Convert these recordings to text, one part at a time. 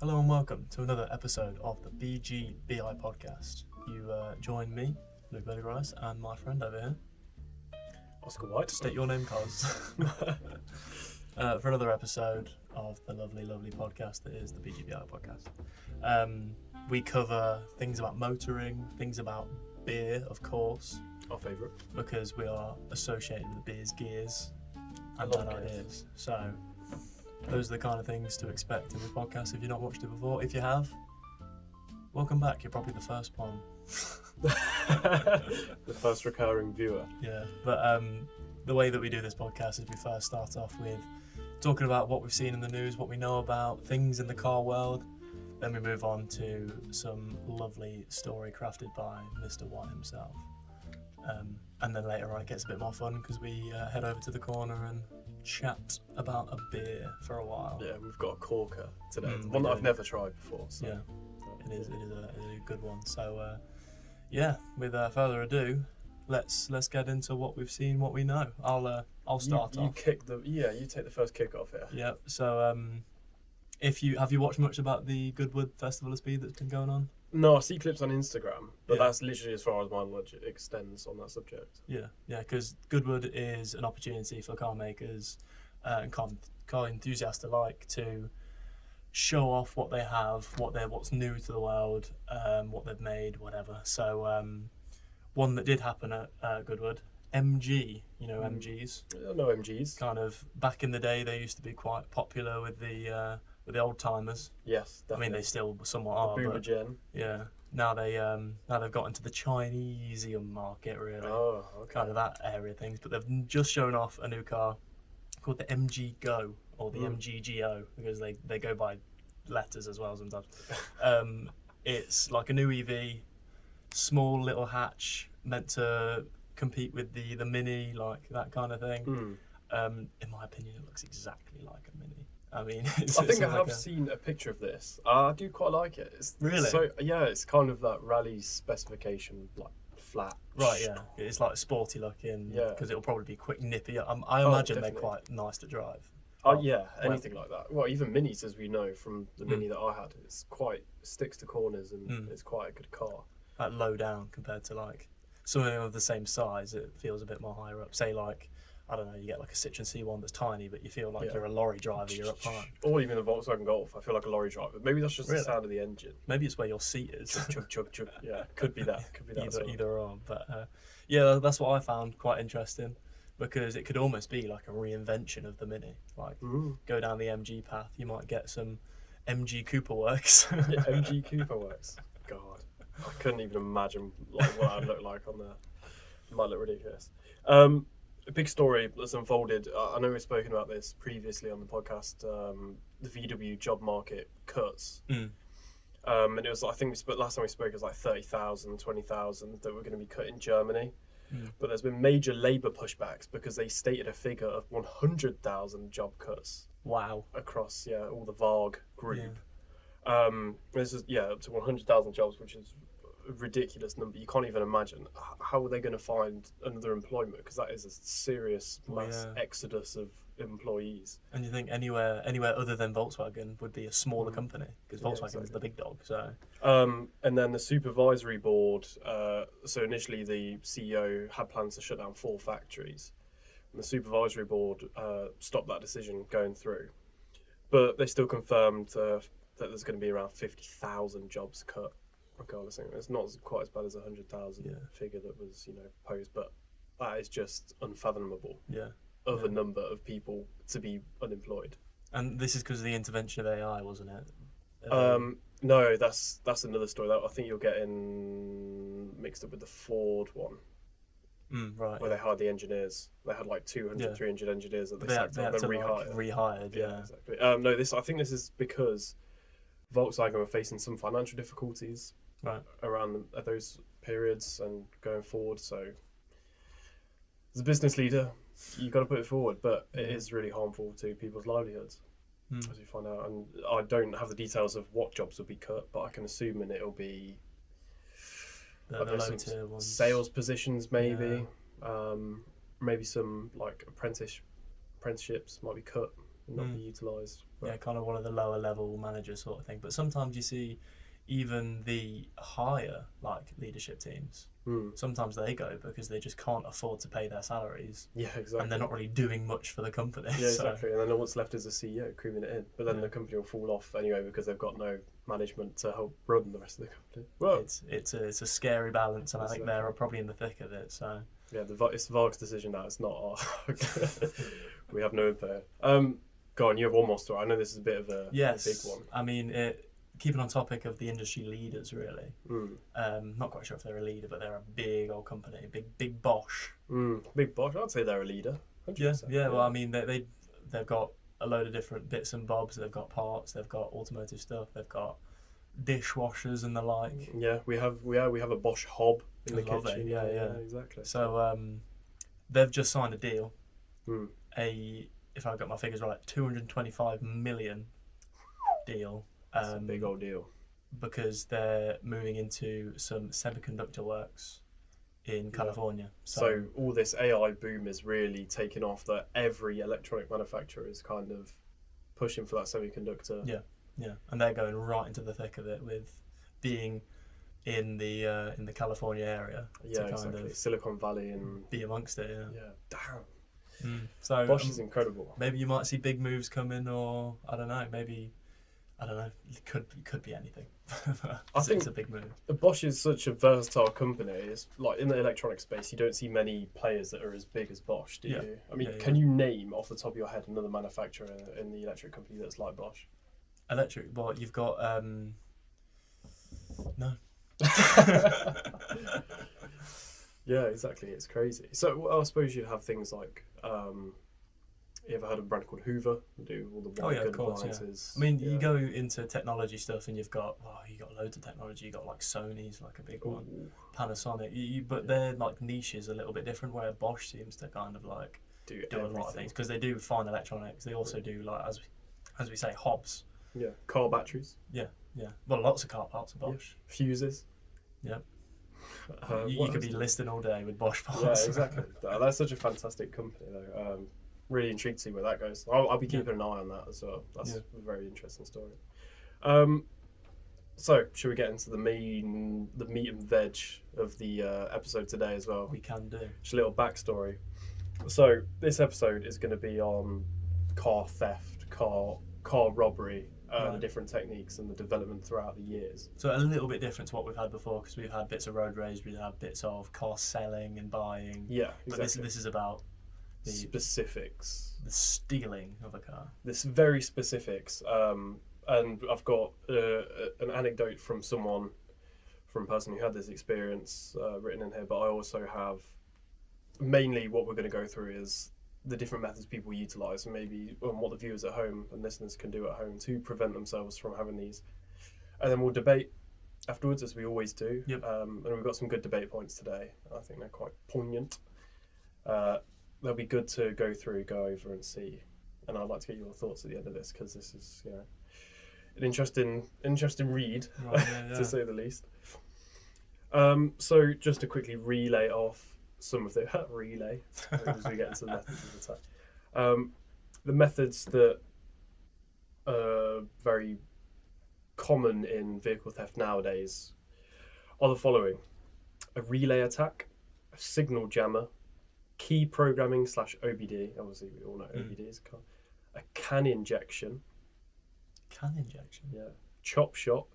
Hello and welcome to another episode of the BGBI podcast. You join me, Luke Rice, and my friend over here, Oscar White. State your name, cos. For another episode of the lovely podcast that is the BGBI podcast. We cover things about motoring, things about beer, of course. Our favourite. Because we are associated with beer's gears and love bad gears. ideas. So those are the kind of things to expect in the podcast if you've not watched it before. If you have, welcome back. You're probably the first one. The first recurring viewer. Yeah, but the way that we do this podcast is we first start off with talking about what we've seen in the news, what we know about things in the car world. Then we move on to some lovely story crafted by Mr. White himself. And then later on it gets a bit more fun because we head over to the corner and chat about a beer for a while. Yeah, we've got a corker today. We One that do. I've never tried before. So. Yeah, it is a good one. So with further ado, let's get into what we've seen, what we know. I'll start You off. you take the first kick off here. Yeah. So have you watched much about the Goodwood Festival of Speed that's been going on? No, I see clips on Instagram, but Yeah. that's literally as far as my knowledge extends on that subject. Yeah, because Goodwood is an opportunity for car makers and car enthusiasts alike to show off what they have, what's new to the world, what they've made, whatever. So one that did happen at Goodwood, MG, MGs. No MGs. Kind of back in the day, they used to be quite popular with the old timers. Yes, definitely. I mean, they still somewhat are. Boomer But Gen. yeah, now they've got into the Chinesium market really. Oh, okay. Kind of that area of things, but they've just shown off a new car called the MG Go or the MGGO because they go by letters as well sometimes. It's like a new EV, small little hatch, meant to compete with the Mini, like that kind of thing. In my opinion, it looks exactly like a Mini. I mean, I think I have seen a picture of this. I do quite like it. Really? So yeah, it's kind of that rally specification, like flat. Right, yeah. It's like sporty looking. Yeah. Because it'll probably be quick, nippy. I imagine they're definitely. quite nice to drive. Yeah, anything like that. Well, even Minis, as we know from the Mini that I had, sticks to corners and it's quite a good car. Like low down compared to like something of the same size. It feels a bit more higher up. Say like, I don't know, you get like a Citroen C1 that's tiny, but you feel like you're a lorry driver. You're up high. Or even the Volkswagen Golf. I feel like a lorry driver. Maybe that's just Really? the sound of the engine. Maybe it's where your seat is. Chug, chug, chug. Yeah, could be that. Could be that. as well. Either or. But yeah, that's what I found quite interesting because it could almost be like a reinvention of the Mini. Like go down the MG path, you might get some MG Cooper Works. Yeah, MG Cooper Works. God, I couldn't even imagine like what I'd look like on there. It might look ridiculous. A big story that's unfolded. I know we've spoken about this previously on the podcast. The VW job market cuts, and it was. I think last time we spoke it was like 30,000, 20,000 that were going to be cut in Germany. But there's been major labour pushbacks because they stated a figure of 100,000 job cuts. Wow. Across all the VARG group. Yeah. This is up to 100,000 jobs, which is a ridiculous number. You can't even imagine how are they going to find another employment because that is a serious mass exodus of employees. And you think anywhere other than Volkswagen would be a smaller company because Volkswagen is the big dog. So and then the supervisory board. So initially the CEO had plans to shut down 4 factories, and the supervisory board stopped that decision going through. But they still confirmed that there's going to be around 50,000 jobs cut. Regardless, it's not quite as bad as 100,000 figure that was posed, but that is just unfathomable. Yeah. Of a number of people to be unemployed. And this is because of the intervention of AI, wasn't it? No, that's another story. That I think you're getting mixed up with the Ford one. Right. Where they hired the engineers. They had like 200, 300 engineers that they sacked had and then to, rehired. Yeah, Exactly. No, I think this is because Volkswagen were facing some financial difficulties around those periods and going forward. So, as a business leader, you got to put it forward, but it is really harmful to people's livelihoods, as you find out. And I don't have the details of what jobs will be cut, but I can assume it'll be some sales positions, maybe, maybe some like apprenticeships might be cut. and not be utilised. Yeah, kind of one of the lower level managers sort of thing. But sometimes you see even the higher leadership teams. Sometimes they go because they just can't afford to pay their salaries. Yeah, exactly. And they're not really doing much for the company. Yeah, exactly. And then what's left is the CEO creaming it in. But then the company will fall off anyway because they've got no management to help run the rest of the company. Well, it's a scary balance, and I think they're probably in the thick of it. So yeah, it's Varg's decision now. It's not our. We have no input. Go on. You have one more story. I know this is a bit of a big one. I mean, keeping on topic of the industry leaders, really. Not quite sure if they're a leader, but they're a big old company, big Bosch. Big Bosch. I'd say they're a leader. 100%. Yeah. Well, I mean, they've got a load of different bits and bobs. They've got parts. They've got automotive stuff. They've got dishwashers and the like. Yeah, we have a Bosch hob in the Love kitchen. it. Yeah, exactly. So they've just signed a deal. If I got my figures right, 225 million deal. That's a big old deal. Because they're moving into some semiconductor works in California. So all this AI boom is really taking off, that every electronic manufacturer is kind of pushing for that semiconductor. Yeah, and they're going right into the thick of it with being in the California area. Yeah, exactly. Silicon Valley and be amongst it. Yeah, damn. So Bosch is incredible. Maybe you might see big moves coming, or I don't know. It could be anything. I think it's a big move. Bosch is such a versatile company. It's like in the electronic space, you don't see many players that are as big as Bosch, do you? I mean, can you name off the top of your head another manufacturer in the electric company that's like Bosch? Electric? Well, you've got no. Yeah, exactly. It's crazy. So I suppose you'd have things like. You ever heard of a brand called Hoover? They do all the white good appliances. I mean, you go into technology stuff, and you've got loads of technology. You've got like Sony's like a big one, Panasonic. But they're like niches a little bit different. Where Bosch seems to kind of like do a lot of things because they do fine electronics. They also do like as we say hobs. Yeah, car batteries. Yeah. Well, lots of car parts of Bosch. Yeah. Fuses. Yeah. You could be listing all day with Bosch parts. Yeah, exactly. That's such a fantastic company, though. Really intrigued to see where that goes. I'll be keeping an eye on that as well. That's a very interesting story. So, should we get into the meat and veg of the episode today as well? We can do. Just a little backstory. So, this episode is going to be on car theft, car robbery, the different techniques and the development throughout the years. So a little bit different to what we've had before, because we've had bits of road rage, we've had bits of car selling and buying. Yeah, exactly. But this is about the specifics. The stealing of a car. This very specifics. And I've got an anecdote from a person who had this experience written in here, but I also have mainly what we're going to go through is the different methods people utilise, and maybe what the viewers at home and listeners can do at home to prevent themselves from having these. And then we'll debate afterwards, as we always do. Yep. And we've got some good debate points today. I think they're quite poignant. They'll be good to go over and see. And I'd like to get your thoughts at the end of this, because this is, an interesting read, to say the least. So just to quickly relay off some of the relay as we get into the methods of attack. The methods that are very common in vehicle theft nowadays are the following: a relay attack, a signal jammer, key programming / OBD. Obviously, we all know OBD is a can injection. Can injection? Yeah. Chop shop.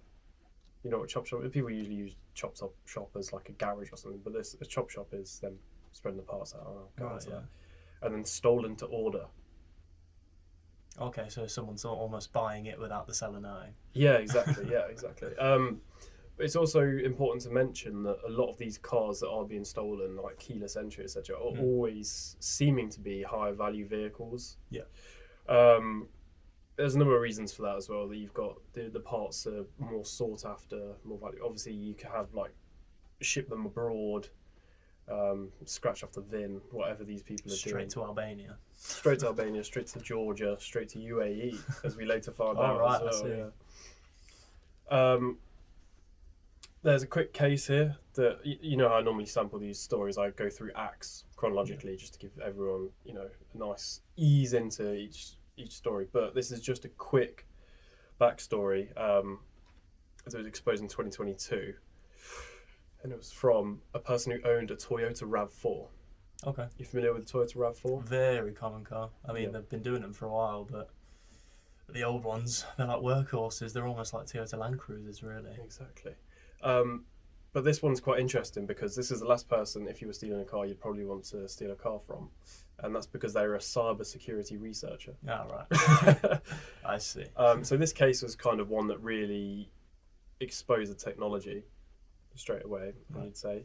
You know what chop shop is? People usually use chop shop as like a garage or something, but a chop shop is them spreading the parts out. And then stolen to order. Okay, so someone's almost buying it without the seller knowing. Yeah, exactly. But it's also important to mention that a lot of these cars that are being stolen, like keyless entry, etc., are always seeming to be higher value vehicles. Yeah. There's a number of reasons for that as well. That you've got the parts are more sought after, more value. Obviously, you can have ship them abroad, scratch off the VIN, whatever these people are doing. Straight to Albania. Straight to Albania, straight to Georgia, straight to UAE, as we later found out. Right, as well. There's a quick case here that you know how I normally sample these stories. I go through acts chronologically just to give everyone a nice ease into each story, but this is just a quick backstory. It was exposed in 2022, and it was from a person who owned a Toyota RAV4. Okay. You familiar with the Toyota RAV4? Very common car. I mean, Yeah. they've been doing them for a while, but the old ones, they're like workhorses. They're almost like Toyota Land Cruisers, really. Exactly. But this one's quite interesting because this is the last person, if you were stealing a car, you'd probably want to steal a car from. And that's because they were a cyber security researcher. Ah, right. I see. So this case was kind of one that really exposed the technology straight away, Right. you'd say.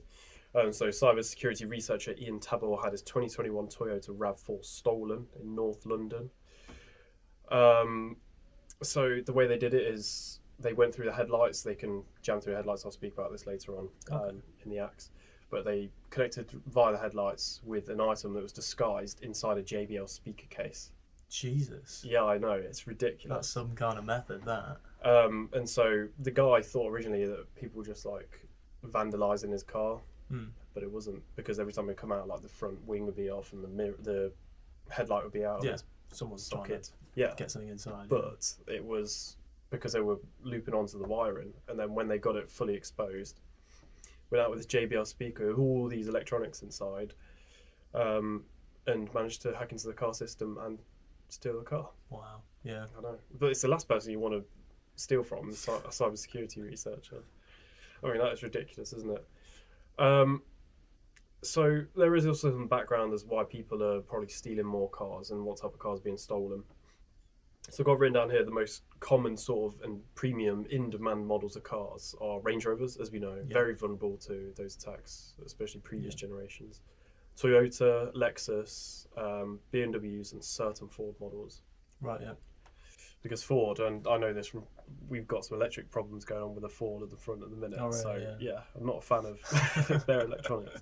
So cyber security researcher Ian Tabor had his 2021 Toyota RAV4 stolen in North London. So the way they did it is they went through the headlights. They can jam through headlights. I'll speak about this later on in the axe. But they connected via the headlights with an item that was disguised inside a JBL speaker case. Jesus. Yeah, I know, it's That's ridiculous. some kind of method, that. And so the guy thought originally that people were just like vandalising his car, but it wasn't, because every time they come out, like the front wing would be off and the headlight would be out. Yeah. Of its Someone's trying socket. to Yeah, get something inside. but it was because they were looping onto the wiring, and then when they got it fully exposed, went out with this JBL speaker with all these electronics inside, and managed to hack into the car system and steal the car. Wow. Yeah. I know, but it's the last person you want to steal from, a cybersecurity researcher. I mean, that is ridiculous, isn't it? So there is also some background as why people are probably stealing more cars and what type of cars being stolen. So I've got written down here the most common sort of and premium in-demand models of cars are Range Rovers, as we know, Yeah. very vulnerable to those attacks, especially previous generations. Toyota, Lexus, BMWs, and certain Ford models. Right, yeah. Because Ford, and I know this from, we've got some electric problems going on with the Ford at the front at the minute. Oh, really? So Yeah. I'm not a fan of their electronics.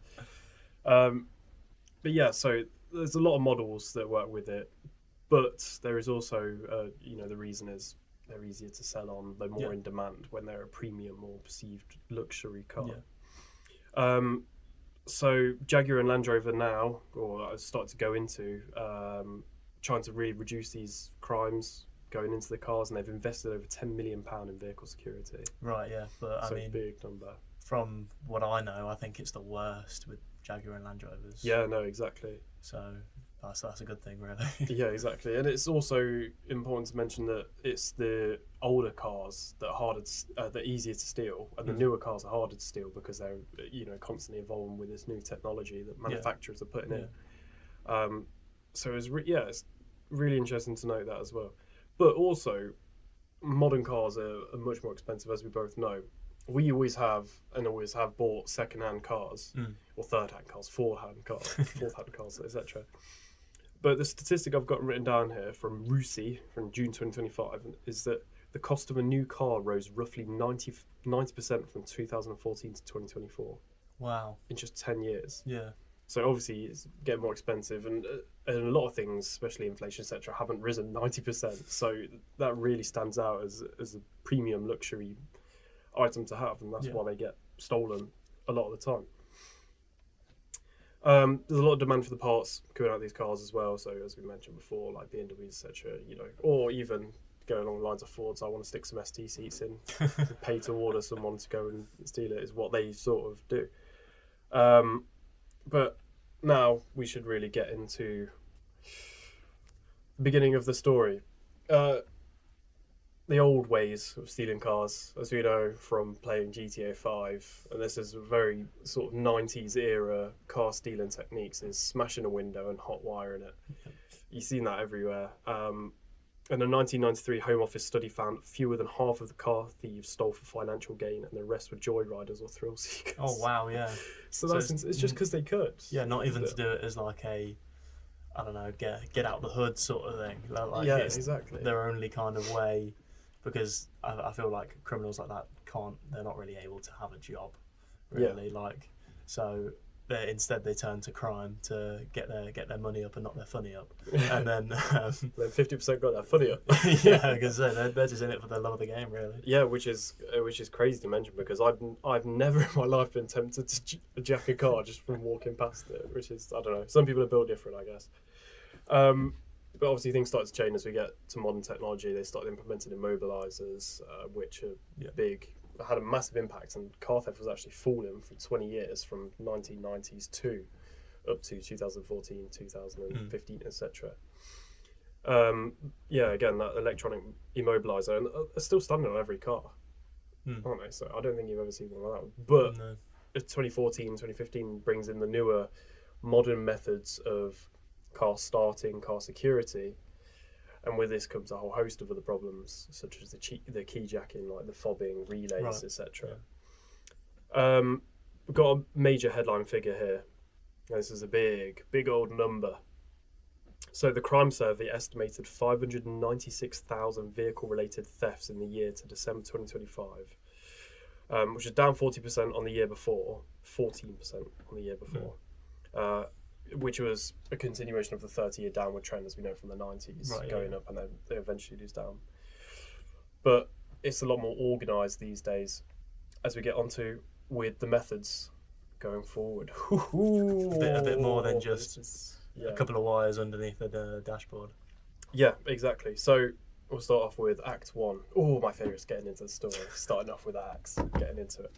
But yeah, so there's a lot of models that work with it, but there is also, the reason is they're easier to sell on, they're more in demand when they're a premium or perceived luxury car. Yeah. So Jaguar and Land Rover now, or I started to go into trying to really reduce these crimes going into the cars, and they've invested over £10 million in vehicle security. Right, yeah. But So I mean, big number. from what I know, I think it's the worst with Jaguar and Land Rovers. Yeah, no, exactly. So that's a good thing, really. Yeah, exactly. And it's also important to mention that it's the older cars that are harder, that are easier to steal, and the newer cars are harder to steal because they're constantly evolving with this new technology that manufacturers are putting in. So it's it's really interesting to note that as well. But also, modern cars are much more expensive, as we both know. We always have bought second-hand cars, or third-hand cars, fourth-hand cars, etc. But the statistic I've got written down here from RUSI from June 2025 is that the cost of a new car rose roughly 90% from 2014 to 2024 Wow. in just 10 years. Yeah. So obviously it's getting more expensive, and a lot of things, especially inflation, etc., haven't risen 90%. So that really stands out as a premium luxury item to have, and that's why they get stolen a lot of the time. There's a lot of demand for the parts coming out of these cars as well. So as we mentioned before, like BMWs, etc., or even going along the lines of Fords, I want to stick some ST seats in, pay to order someone to go and steal it, is what they sort of do. But now we should really get into the beginning of the story. The old ways of stealing cars, as we know from playing GTA 5, and this is a very sort of 90s era car stealing techniques, is smashing a window and hot wiring it. You've seen that everywhere. And a 1993 Home Office study found fewer than half of the car thieves stole for financial gain, and the rest were joyriders or thrill seekers. Oh wow, yeah. So it's just because they could. Yeah, not even to do it as like a, I don't know, get out the hood sort of thing. Like Yeah, it's exactly. their only kind of way, because I feel like criminals like that they're not really able to have a job, really. So instead they turn to crime to get their money up and not their funny up, and then Then 50% got their footy up. yeah, because they're just in it for the love of the game, really. Yeah, which is crazy to mention, because I've never in my life been tempted to jack a car just from walking past it, which is, I don't know, some people are built different, I guess. But obviously things started to change as we get to modern technology. They started implementing immobilizers, which are big, had a massive impact, and car theft was actually falling for 20 years from 1990s to up to 2014, 2015, etc. Again, that electronic immobilizer, and they're still standing on every car, aren't they? So I don't think you've ever seen one like that. But No. 2014, 2015 brings in the newer modern methods of car starting, car security, and with this comes a whole host of other problems, such as the key jacking, like the fobbing, relays, etc. We've got a major headline figure here. This is a big old number. So the crime survey estimated 596,000 vehicle-related thefts in the year to December 2025, which is down 40% on the year before, 14% on the year before, which was a continuation of the 30-year downward trend, as we know from the 90s, going up, and then they eventually lose down. But it's a lot more organised these days, as we get onto with the methods going forward. A bit more than just a couple of wires underneath the dashboard. Yeah, exactly. So we'll start off with Act 1. Oh, my favourite is getting into the story, starting off with acts, getting into it.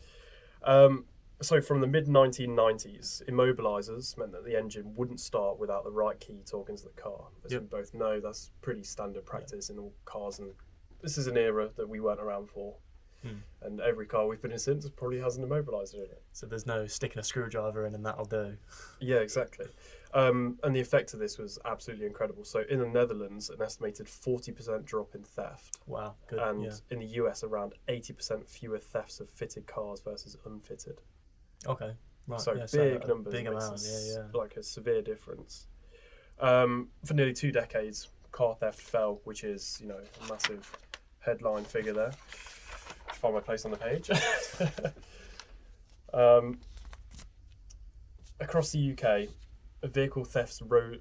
So from the mid-1990s, immobilizers meant that the engine wouldn't start without the right key talking to the car. As we both know, that's pretty standard practice in all cars, and this is an era that we weren't around for. And every car we've been in since probably has an immobilizer in it. So there's no sticking a screwdriver in and that'll do. Yeah, exactly. And the effect of this was absolutely incredible. So in the Netherlands, an estimated 40% drop in theft. Wow, good. And in the US, around 80% fewer thefts of fitted cars versus unfitted. Okay, right. So big numbers. Big amount, like a severe difference. For nearly 2 decades, car theft fell, which is, a massive headline figure there. Find my place on the page. Across the UK, vehicle thefts rose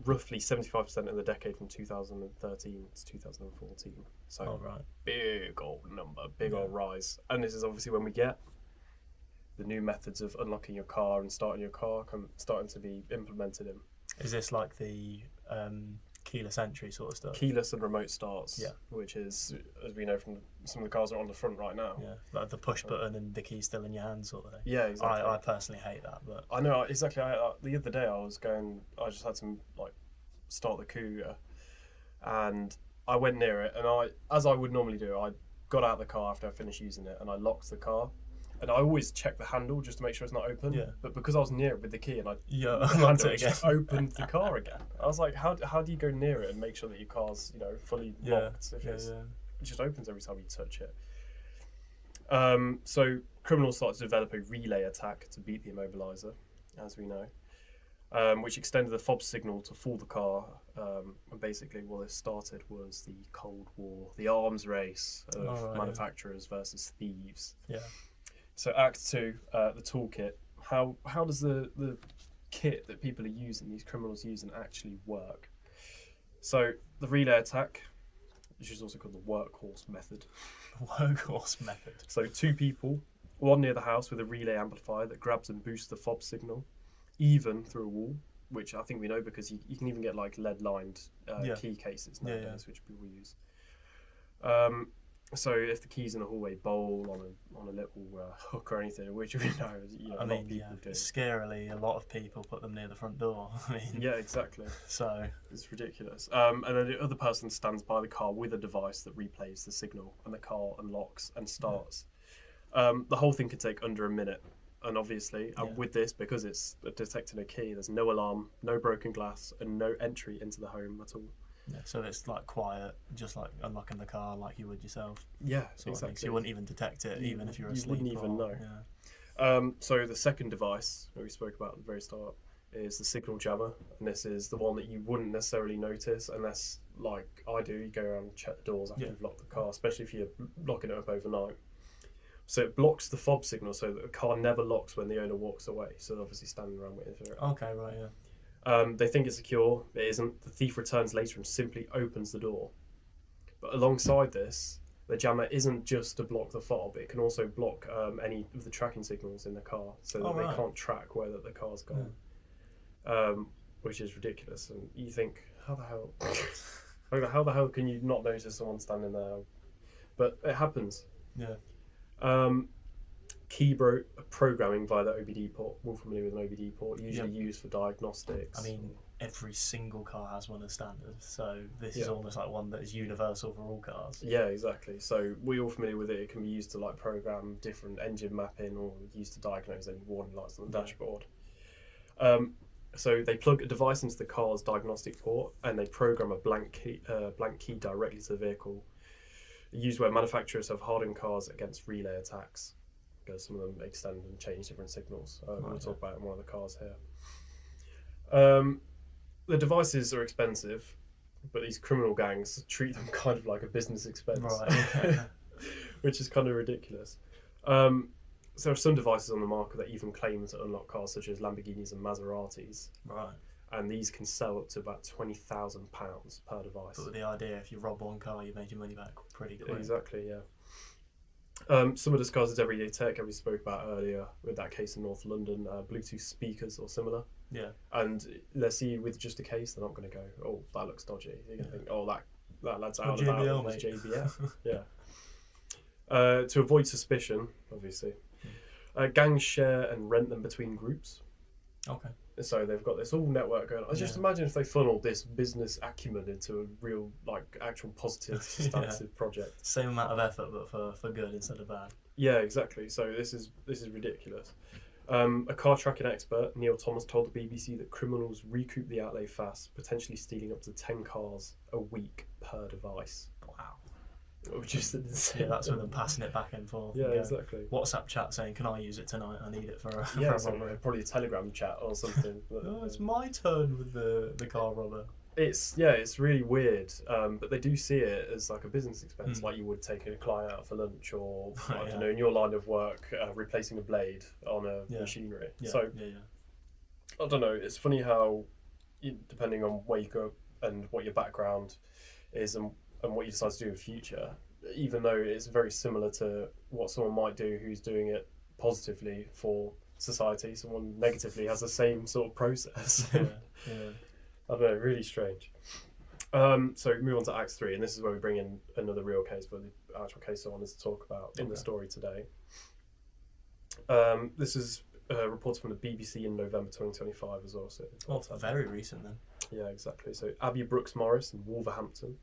roughly 75% in the decade from 2013 to 2014. So big old number, big old rise. And this is obviously when we get the new methods of unlocking your car and starting your car starting to be implemented in. Is this like the keyless entry sort of stuff? Keyless and remote starts, which is, as we know from some of the cars that are on the front right now. Yeah, like the push button and the key's still in your hand sort of thing. Yeah, exactly. I personally hate that, but I know exactly. The other day I just had to start the Cougar, and I went near it, and as I would normally do, I got out of the car after I finished using it, and I locked the car. And I always check the handle just to make sure it's not open. Yeah. But because I was near it with the key and I just opened the car again. I was like, how do you go near it and make sure that your car's fully locked if it just opens every time you touch it? So criminals started to develop a relay attack to beat the immobilizer, as we know, which extended the fob signal to fool the car. And basically what this started was the Cold War, the arms race of manufacturers versus thieves. Yeah. So Act 2, the toolkit. How does the kit that people are using, these criminals using, actually work? So the relay attack, which is also called the workhorse method. Workhorse method. So 2 people, one near the house with a relay amplifier that grabs and boosts the fob signal, even through a wall, which I think we know because you can even get like lead-lined key cases nowadays, which people use. So if the key's in a hallway bowl on a little hook or anything, which we know, a lot of people do. Scarily, a lot of people put them near the front door. I mean, yeah, exactly. So it's ridiculous. And then the other person stands by the car with a device that replays the signal, and the car unlocks and starts. The whole thing could take under a minute. And obviously, with this, because it's detecting a key, there's no alarm, no broken glass, and no entry into the home at all. Yeah, so it's like quiet, just like unlocking the car like you would yourself. Yeah, exactly. So you wouldn't even detect it, even if you're asleep. You wouldn't even know. Yeah. So the second device that we spoke about at the very start is the signal jammer, and this is the one that you wouldn't necessarily notice unless, like I do, you go around and check the doors after you've locked the car, especially if you're locking it up overnight. So it blocks the fob signal so that the car never locks when the owner walks away. So they're obviously standing around waiting for it. Okay, right, yeah. They think it's secure, it isn't. The thief returns later and simply opens the door. But alongside this, the jammer isn't just to block the fob, it can also block any of the tracking signals in the car so that they can't track where the car's gone, which is ridiculous. And you think, how the hell? Like, how the hell can you not notice someone standing there? But it happens. Yeah. Programming via the OBD port. More familiar with an OBD port, usually used for diagnostics. I mean, every single car has one as standard, so this is Yeah. almost like one that is universal for all cars. Yeah, exactly. So we're all familiar with it. It can be used to like program different engine mapping or used to diagnose any warning lights on the dashboard. So they plug a device into the car's diagnostic port and they program a blank key directly to the vehicle. Used where manufacturers have hardened cars against relay attacks, because some of them extend and change different signals. We'll talk about it in one of the cars here. The devices are expensive, but these criminal gangs treat them kind of like a business expense, Right. which is kind of ridiculous. So there are some devices on the market that even claim to unlock cars, such as Lamborghinis and Maseratis, Right. and these can sell up to about £20,000 per device. But with the idea, if you rob one car, you made your money back pretty quick. Exactly, yeah. Some of this cars is everyday tech, as we spoke about earlier with that case in North London, Bluetooth speakers or similar. Yeah. And let's see, with just a case, they're not going to go, oh, that looks dodgy. They're going to think, oh, that lad's out of that. JBL, It's mate. JBL. Yeah. To avoid suspicion, obviously, gangs share and rent them between groups. Okay. So they've got this all network going on. Just imagine if they funneled this business acumen into a real, like, actual positive, substantive project. Same amount of effort, but for good instead of bad. Yeah, exactly. So this is ridiculous. A car tracking expert, Neil Thomas, told the BBC that criminals recoup the outlay fast, potentially stealing up to 10 cars a week per device. Wow. Which is insane. Yeah, that's with them passing it back and forth. Yeah, and exactly. WhatsApp chat saying, "Can I use it tonight? I need it for a Yeah, for a robbery." probably a Telegram chat or something. Oh, it's my turn with the car robber. It's really weird, but they do see it as like a business expense, like you would take a client out for lunch, or I don't know, in your line of work, replacing a blade on a machinery. Yeah, So I don't know. It's funny how, depending on where you go and what your background is and what you decide to do in the future, even though it's very similar to what someone might do who's doing it positively for society, someone negatively has the same sort of process. yeah. I don't know, really strange. So move on to Act 3, and this is where we bring in another real case, but the actual case I wanted to talk about in the story today. This is reported from the BBC in November 2025 as well. So Very recent then. Yeah, exactly. So Abbey Brooks Morris in Wolverhampton.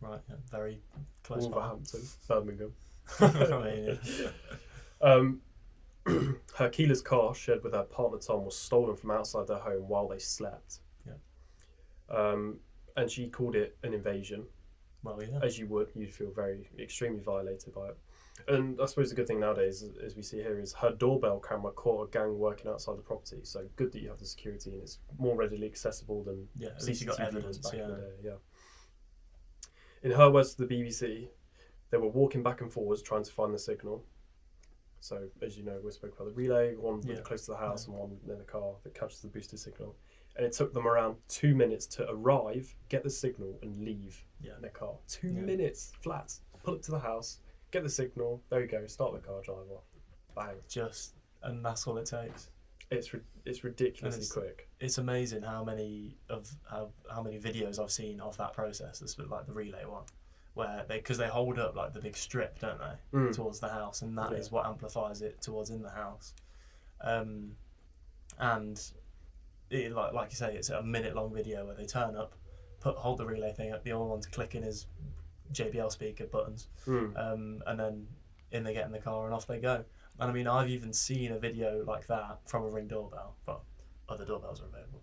Right, yeah, very close. Wolverhampton, Birmingham. By. Her Keeler's car, shared with her partner Tom, was stolen from outside their home while they slept. Yeah. And she called it an invasion. Well, yeah. As you would, you'd feel extremely violated by it. And I suppose the good thing nowadays, as we see here, is her doorbell camera caught a gang working outside the property. So good that you have the security, and it's more readily accessible than At least you got evidence. back in the day. Yeah. In her words to the BBC, they were walking back and forwards trying to find the signal. So, as you know, we spoke about the relay, one close to the house and one in the car that catches the boosted signal. And it took them around 2 minutes to arrive, get the signal, and leave their car. 2 minutes flat. Pull up to the house, get the signal, there you go, start the car, drive off. Bang. And that's all it takes. It's ridiculously quick. It's amazing how many videos I've seen of that process. This was like the relay one, where because they hold up like the big strip, don't they, towards the house, and that is what amplifies it towards in the house. And it, like you say, it's a minute-long video where they turn up, hold the relay thing up. The only one to click in is JBL speaker buttons, and then they get in the car and off they go. And I mean, I've even seen a video like that from a Ring doorbell, but other doorbells are available,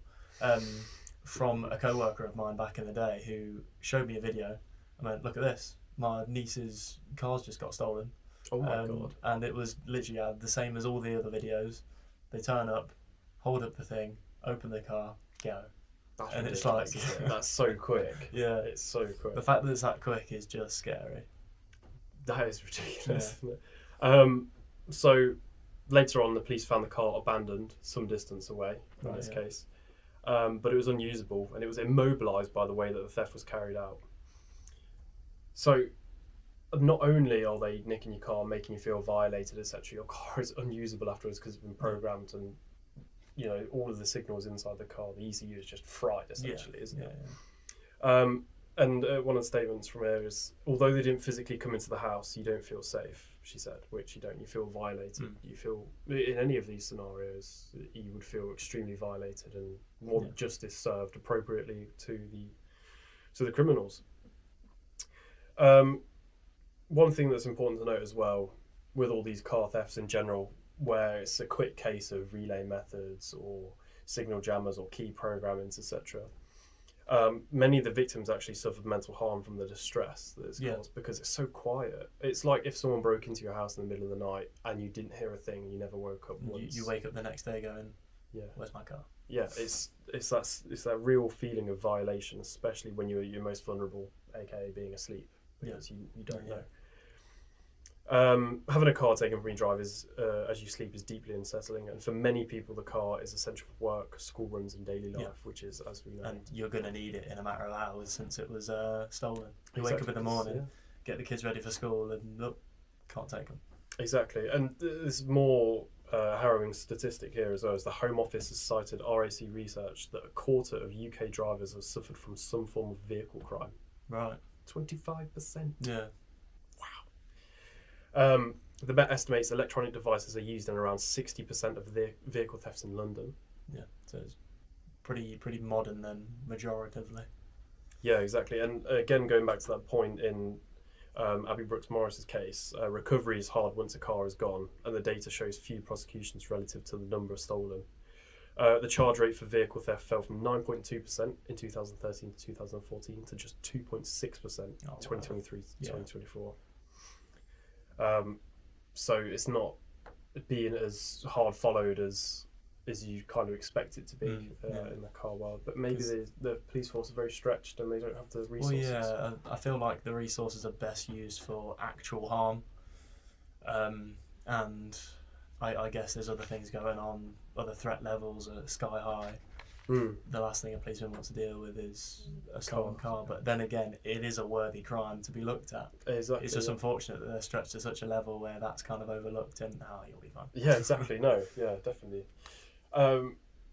from a co-worker of mine back in the day who showed me a video. I went, look at this, my niece's car's just got stolen. Oh my God. And it was literally the same as all the other videos. They turn up, hold up the thing, open the car, go. That's and it's ridiculous, like... that's so quick. Yeah. It's so quick. The fact that it's that quick is just scary. That is ridiculous, isn't it? So later on, the police found the car abandoned some distance away in this case, but it was unusable and it was immobilised by the way that the theft was carried out. So not only are they nicking your car, making you feel violated, etc., your car is unusable afterwards because it's been programmed and all of the signals inside the car, the ECU is just fried essentially, isn't it? Yeah. And one of the statements from her is, although they didn't physically come into the house, you don't feel safe, she said, which you don't. You feel violated. You feel, in any of these scenarios, you would feel extremely violated and want justice served appropriately to the criminals. One thing that's important to note as well, with all these car thefts in general, where it's a quick case of relay methods or signal jammers or key programmings, etc., many of the victims actually suffered mental harm from the distress that it's caused because it's so quiet. It's like if someone broke into your house in the middle of the night and you didn't hear a thing, you never woke up once. You wake up the next day going, where's my car? Yeah, it's that real feeling of violation, especially when you're your most vulnerable, aka being asleep, because you don't know. Having a car taken from your drive as you sleep is deeply unsettling, and for many people the car is essential for work, school runs and daily life, which is, as we know, and you're going to need it in a matter of hours since it was stolen. You wake up in the morning, get the kids ready for school, and look, can't take them. Exactly, and there's more harrowing statistic here as well. As the Home Office has cited RAC research that a quarter of UK drivers have suffered from some form of vehicle crime. Right. 25%. Yeah. The Met estimates electronic devices are used in around 60% of the vehicle thefts in London. Yeah, so it's pretty modern then, majoritively. Yeah, exactly. And again, going back to that point in Abby Brooks Morris's case, recovery is hard once a car is gone, and the data shows few prosecutions relative to the number stolen. The charge rate for vehicle theft fell from 9.2% in 2013 to 2014 to just 2.6% in 2023 to 2024. So it's not being as hard followed as you kind of expect it to be in the car world. But maybe the police force are very stretched and they don't have the resources. Well, I feel like the resources are best used for actual harm. And I guess there's other things going on, other threat levels are sky high. The last thing a policeman wants to deal with is a stolen car, but then again, it is a worthy crime to be looked at. Exactly. It's just unfortunate that they're stretched to such a level where that's kind of overlooked and you'll be fine. Yeah, exactly. No, yeah, definitely.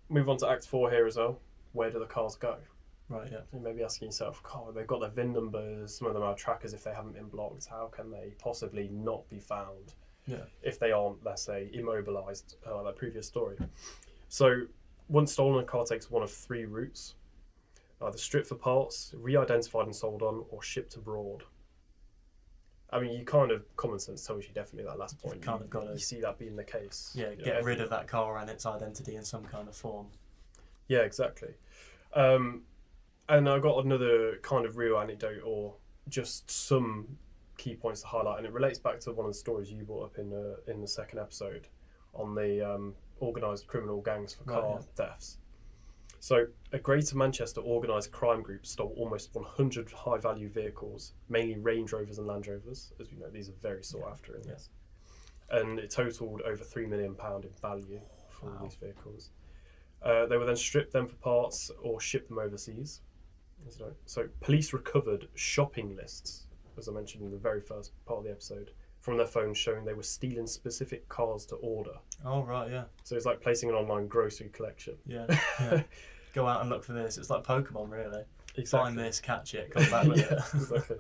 Move on to Act 4 here as well. Where do the cars go? Right, yeah. You may be asking yourself, they've got their VIN numbers, some of them are trackers if they haven't been blocked. How can they possibly not be found if they aren't, let's say, immobilised, like that previous story? So, once stolen, a car takes one of three routes: either stripped for parts, re-identified and sold on, or shipped abroad. I mean, common sense tells you definitely that last point. You see that being the case. Yeah, get rid of that car and its identity in some kind of form. Yeah, exactly. And I got another kind of real anecdote, or just some key points to highlight, and it relates back to one of the stories you brought up in the second episode on the organised criminal gangs for car thefts. So, a Greater Manchester organised crime group stole almost 100 high-value vehicles, mainly Range Rovers and Land Rovers. As we know, these are very sought after in this. And it totalled over £3 million in value for all these vehicles. They were then stripped them for parts or shipped them overseas. So, police recovered shopping lists, as I mentioned in the very first part of the episode, from their phones showing they were stealing specific cars to order. Oh, right, yeah. So it's like placing an online grocery collection. Yeah. Go out and look for this. It's like Pokemon, really. Exactly. Find this, catch it, come back with it. Exactly.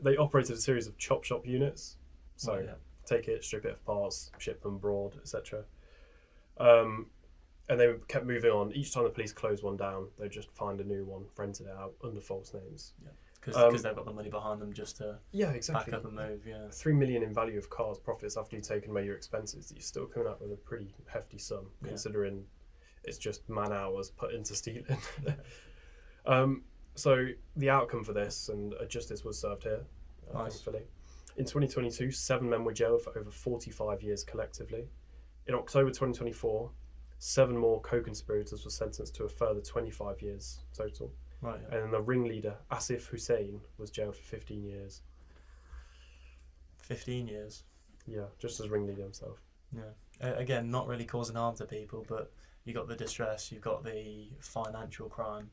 They operated a series of chop shop units. So take it, strip it of parts, ship them abroad, etc. And they kept moving on. Each time the police closed one down, they'd just find a new one, rent it out under false names. Yeah. Because they've got the money behind them just to back up and move. Yeah, $3 million in value of cars profits after you've taken away your expenses. You're still coming up with a pretty hefty sum, considering it's just man hours put into stealing. So the outcome for this, and justice was served here, thankfully. In 2022, 7 men were jailed for over 45 years collectively. In October 2024, 7 more co-conspirators were sentenced to a further 25 years total. Right, And the ringleader, Asif Hussain, was jailed for 15 years. 15 years? Yeah, just as ringleader himself. Yeah. Again, not really causing harm to people, but you got the distress, you've got the financial crime.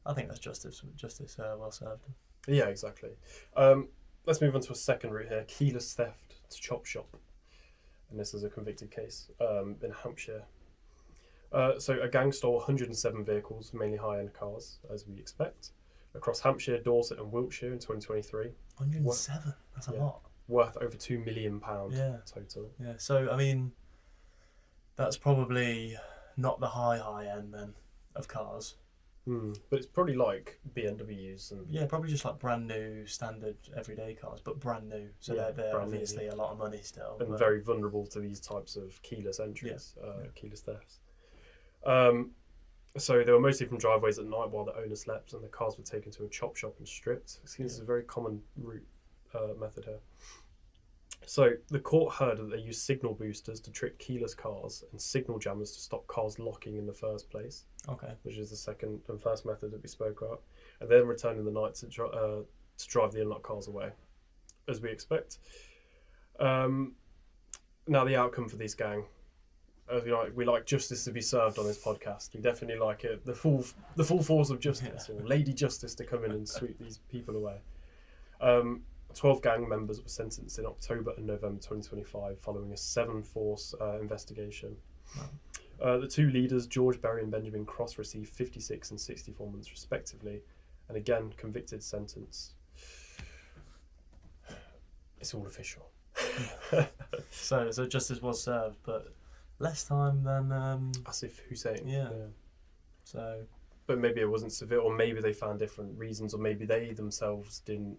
I think that's justice well served. Yeah, exactly. Let's move on to a second route here: keyless theft to chop shop. And this is a convicted case in Hampshire. So a gang stole 107 vehicles, mainly high-end cars, as we expect, across Hampshire, Dorset and Wiltshire in 2023. 107. That's a Yeah. lot. Worth over £2 million Yeah. total. Yeah. So I mean, that's probably not the high end then of cars. But it's probably like BMWs and Yeah, probably just like brand new, standard, everyday cars, but brand new. So Yeah, they're brand new, obviously a lot of money still. and but- very vulnerable to these types of keyless entries, Yeah. keyless thefts. So they were mostly from driveways at night while the owner slept, and the cars were taken to a chop shop and stripped. It seems a very common route method here. So the court heard that they used signal boosters to trick keyless cars and signal jammers to stop cars locking in the first place, Okay. which is the second and first method that we spoke about, and then return in the night to drive the unlocked cars away, as we expect. Now the outcome for this gang, as we like justice to be served on this podcast. We definitely like it, the full force of justice, or Lady Justice, to come in and sweep these people away. 12 gang members were sentenced in October and November 2025 following a 7-force investigation. Wow. The two leaders, George Berry and Benjamin Cross, received 56 and 64 months respectively, and again convicted sentence. It's all official. So justice was served, but less time than As if Hussein. Yeah. So But maybe it wasn't severe, or maybe they found different reasons, or maybe they themselves didn't,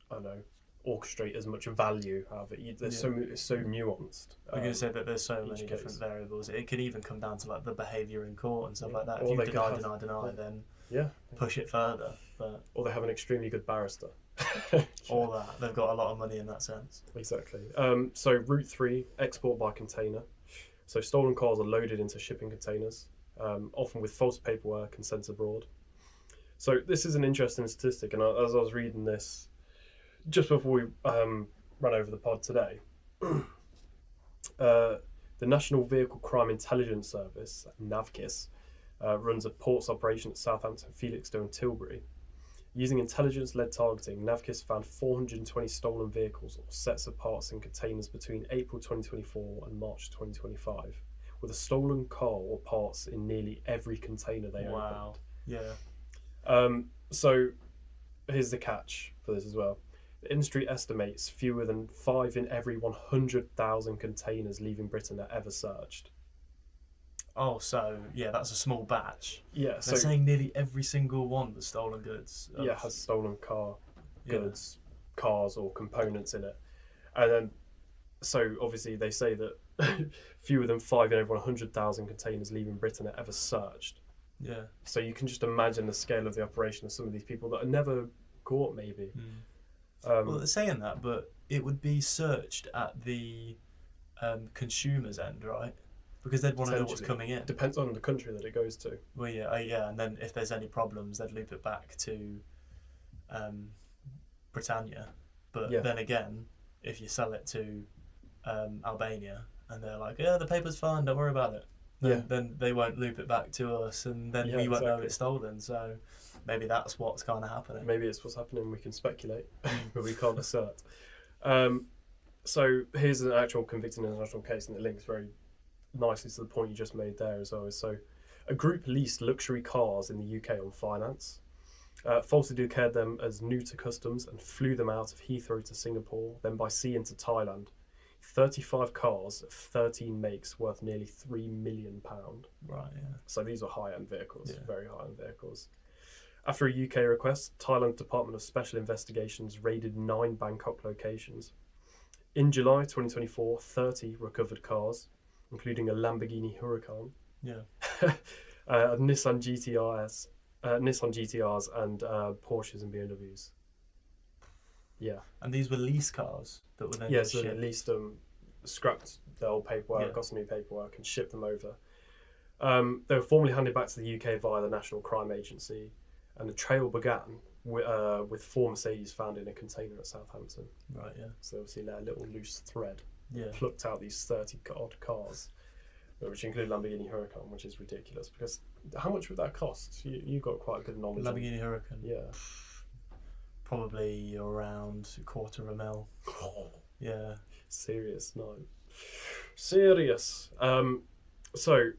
I don't know, orchestrate as much value out of it. It's so nuanced. I'm going to say that there's so many each different case. variables. It could even come down to like the behaviour in court and stuff Yeah. like that. If Or you they could deny, have- then Yeah. push it further. But Or they have an extremely good barrister. all that, they've got a lot of money in that sense. Exactly. So Route 3, export by container. So stolen cars are loaded into shipping containers, often with false paperwork and sent abroad. So this is an interesting statistic, and as I was reading this just before we ran over the pod today, the National Vehicle Crime Intelligence Service, NAVKIS, runs a ports operation at Southampton, Felixstowe and Tilbury. Using intelligence-led targeting, NAVKIS found 420 stolen vehicles or sets of parts in containers between April 2024 and March 2025, with a stolen car or parts in nearly every container they Wow. Yeah. opened. So here's the catch for this as well. The industry estimates fewer than 5 in every 100,000 containers leaving Britain are ever searched. Oh, so yeah, that's a small batch. Yeah, so They're saying nearly every single one was stolen goods. has stolen car Yeah. goods, cars or components in it. And then, so obviously they say that fewer than 5 in every 100,000 containers leaving Britain are ever searched. Yeah. So you can just imagine the scale of the operation of some of these people that are never caught, maybe. Well, they're saying that, but it would be searched at the consumer's end, right? Because they'd want to know what's Potentially. coming in. Depends on the country that it goes to. Well, yeah, and then if there's any problems, they'd loop it back to Britannia. But Yeah. then again, if you sell it to Albania and they're like, yeah, the paper's fine, don't worry about it, then they won't loop it back to us, and then we won't know it's stolen. So maybe that's what's kind of happening. Maybe it's what's happening. We can speculate, but we can't assert. So here's an actual convicted international case, and it links very nicely to the point you just made there as well. So a group leased luxury cars in the UK on finance, falsely declared them as new to customs, and flew them out of Heathrow to Singapore, then by sea into Thailand. 35 cars of 13 makes worth nearly £3 million. Right, yeah. So these were high-end vehicles, Yeah. very high-end vehicles. After a UK request, Thailand Department of Special Investigations raided 9 Bangkok locations. In July 2024, 30 recovered cars, including a Lamborghini Huracan, Yeah. Nissan GTRs, and Porsches and BMWs. Yeah. And these were lease cars that were then Yeah, just so they shipped. leased them, scrapped the old paperwork, Yeah. got some new paperwork, and shipped them over. They were formally handed back to the UK via the National Crime Agency, and the trail began with 4 Mercedes found in a container at Southampton. Right, yeah. So obviously let a little loose thread, Yeah. plucked out these 30 odd cars, which include Lamborghini Huracan, which is ridiculous, because how much would that cost? You got quite a good knowledge. on- Lamborghini Huracan. Yeah. Probably around $250,000. Yeah. Serious, no. Serious. So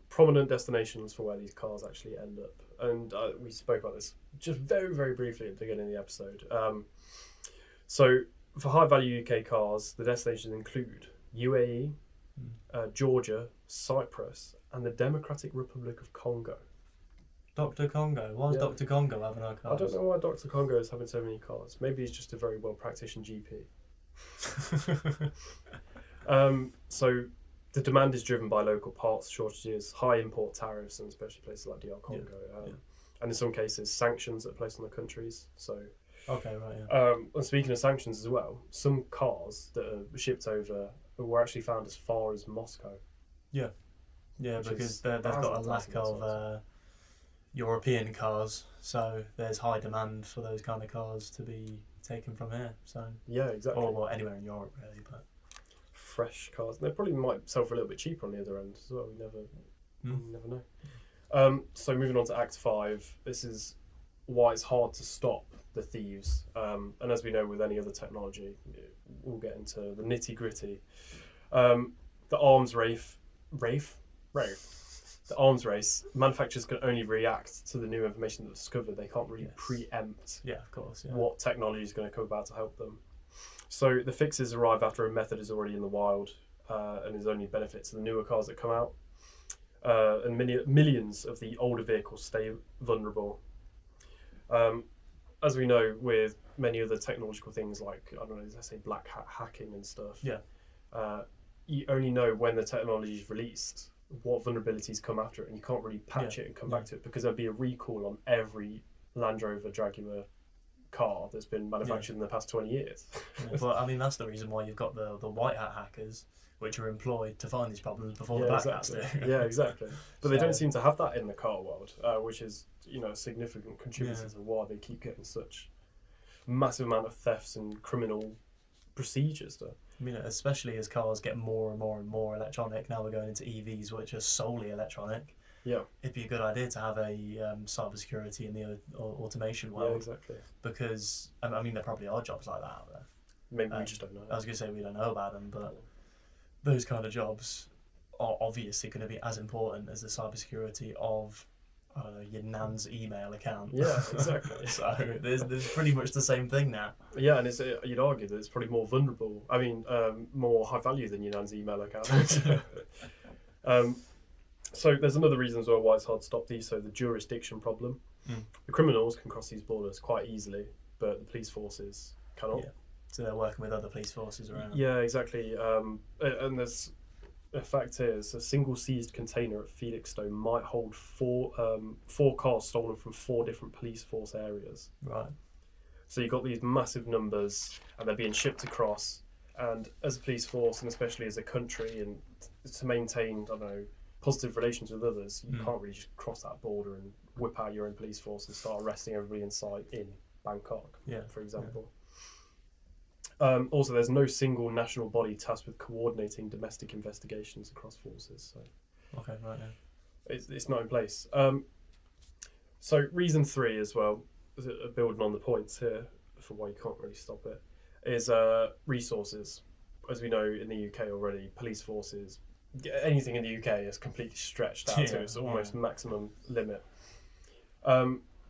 prominent destinations for where these cars actually end up. And we spoke about this just very, very briefly at the beginning of the episode. So for high-value UK cars, the destinations include UAE, Georgia, Cyprus, and the Democratic Republic of Congo. Dr. Congo. Why is Dr. Congo having our cars? I don't know why Dr. Congo is having so many cars. Maybe he's just a very well-practiced GP. So the demand is driven by local parts shortages, high import tariffs, and especially places like DR Congo. And in some cases, sanctions that are placed on the countries. So, okay, right, yeah. And speaking of sanctions as well, some cars that are shipped over were actually found as far as Moscow. Yeah, because they've got a lack of European cars, so there's high demand for those kind of cars to be taken from here. So yeah, exactly. Or well, anywhere in Europe really, but fresh cars. They probably might sell for a little bit cheaper on the other end as well. We never know. So moving on to Act 5, this is why it's hard to stop the thieves. And as we know with any other technology, we'll get into the nitty gritty. The arms race. The arms race, manufacturers can only react to the new information that's discovered. They can't really preempt what technology is going to come about to help them. So the fixes arrive after a method is already in the wild and is only benefit to the newer cars that come out. And millions of the older vehicles stay vulnerable. As we know with many other technological things like, I don't know, let's say black hat hacking and stuff. You only know when the technology is released what vulnerabilities come after it, and you can't really patch it and come back to it because there'll be a recall on every Land Rover Jaguar car that's been manufactured in the past 20 years. Well, I mean, that's the reason why you've got the white hat hackers, which are employed to find these problems before the black hats do. Yeah, exactly. But they don't seem to have that in the car world, which is, a significant contributor to why they keep getting such massive amount of thefts and criminal procedures done. I mean, especially as cars get more and more and more electronic. Now we're going into EVs, which are solely electronic. Yeah, it'd be a good idea to have a cybersecurity in the automation world. Yeah, exactly. Because I mean, there probably are jobs like that out there. Maybe we just don't know. I was going to say we don't know about them, but those kind of jobs are obviously going to be as important as the cybersecurity of your nan's email account. Yeah, exactly. So there's pretty much the same thing now. Yeah, and you'd argue that it's probably more vulnerable. I mean, more high value than your nan's email account. So there's another reason as well why it's hard to stop these. So the jurisdiction problem. The criminals can cross these borders quite easily, but the police forces cannot. Yeah. So they're working with other police forces around. Yeah, exactly. And there's a fact is a single seized container at Felixstowe might hold four cars stolen from 4 different police force areas. Right. So you've got these massive numbers, and they're being shipped across. And as a police force, and especially as a country, and to maintain, I don't know, positive relations with others, you can't really just cross that border and whip out your own police force and start arresting everybody in sight in Bangkok, for example. Also, there's no single national body tasked with coordinating domestic investigations across forces. So, okay, right now. It's not in place. So reason 3 as well, building on the points here for why you can't really stop it, is resources. As we know in the UK already, police forces, anything in the UK is completely stretched out to its almost maximum limit.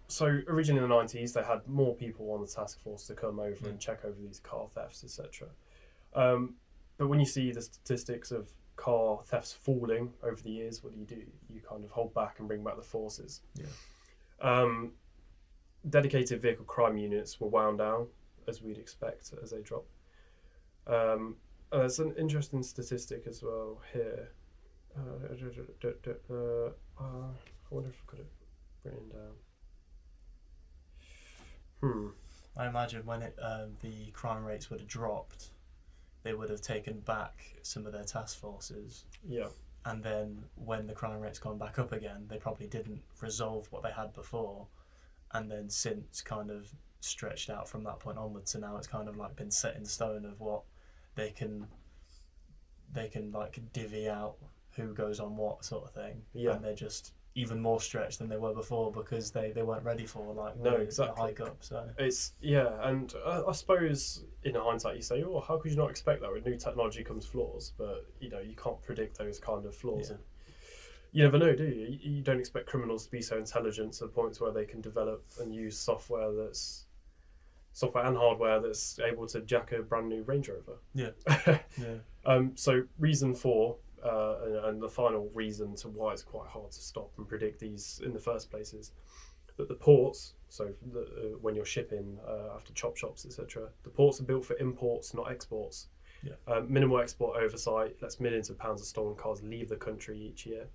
So originally in the 90s, they had more people on the task force to come over and check over these car thefts, etc. But when you see the statistics of car thefts falling over the years, what do? You kind of hold back and bring back the forces. Dedicated vehicle crime units were wound down, as we'd expect, as they drop. There's an interesting statistic as well here. I wonder if I could have written down. I imagine when the crime rates would have dropped, they would have taken back some of their task forces. Yeah. And then when the crime rate's gone back up again, they probably didn't resolve what they had before, and then since kind of stretched out from that point onwards. So now it's kind of like been set in stone of what they can like divvy out who goes on what sort of thing. Yeah. And they're just even more stretched than they were before because they weren't ready for the hike up. So it's and I suppose in hindsight you say, oh, how could you not expect that? With new technology comes flaws, but you can't predict those kind of flaws. You never know, do you? You don't expect criminals to be so intelligent to the point where they can develop and use software and hardware that's able to jack a brand new Range Rover. Yeah. So reason 4, and the final reason to why it's quite hard to stop and predict these in the first place is that the ports, when you're shipping after chop shops, etc., the ports are built for imports, not exports. Yeah. Minimal export oversight lets millions of pounds of stolen cars leave the country each year.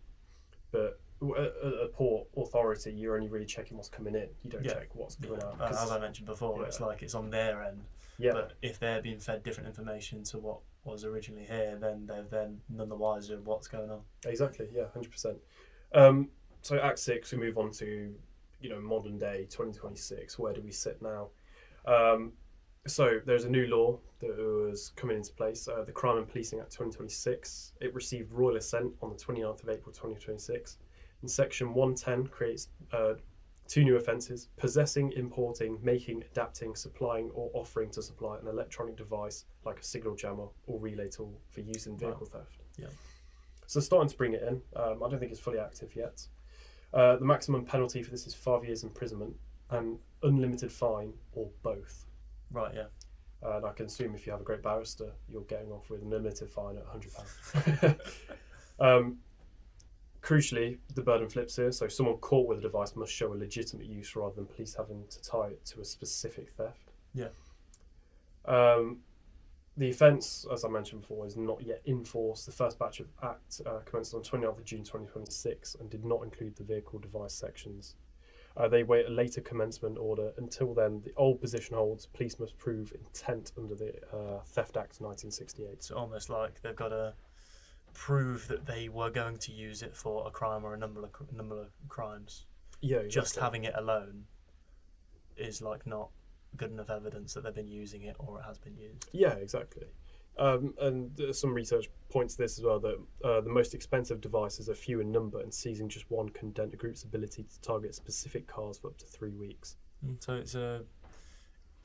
But a port authority, you're only really checking what's coming in. You don't check what's going out. As I mentioned before, it's like it's on their end. Yeah. But if they're being fed different information to what was originally here, then they're none the wiser of what's going on. Exactly. Yeah, 100%. So Act 6, we move on to modern day 2026. Where do we sit now? So there's a new law that was coming into place, the Crime and Policing Act 2026. It received royal assent on the 29th of April 2026. And Section 110 creates 2 new offences: possessing, importing, making, adapting, supplying or offering to supply an electronic device like a signal jammer or relay tool for use in vehicle theft. Yeah. So starting to bring it in. I don't think it's fully active yet. The maximum penalty for this is 5 years imprisonment and unlimited fine or both. Right, yeah. And I can assume if you have a great barrister, you're getting off with an unlimited fine at £100. Crucially, the burden flips here. So someone caught with a device must show a legitimate use rather than police having to tie it to a specific theft. Yeah. The offence, as I mentioned before, is not yet in force. The first batch of Act commenced on 29th of June 2026 and did not include the vehicle device sections. They wait a later commencement order. Until then, the old position holds. Police must prove intent under the Theft Act 1968. So almost like they've got to prove that they were going to use it for a crime or a number of crimes. Yeah, exactly. Just having it alone is like not good enough evidence that they've been using it or it has been used. Yeah, exactly. And some research points to this as well, that the most expensive devices are few in number, and seizing just one can dent a group's ability to target specific cars for up to 3 weeks. So it's a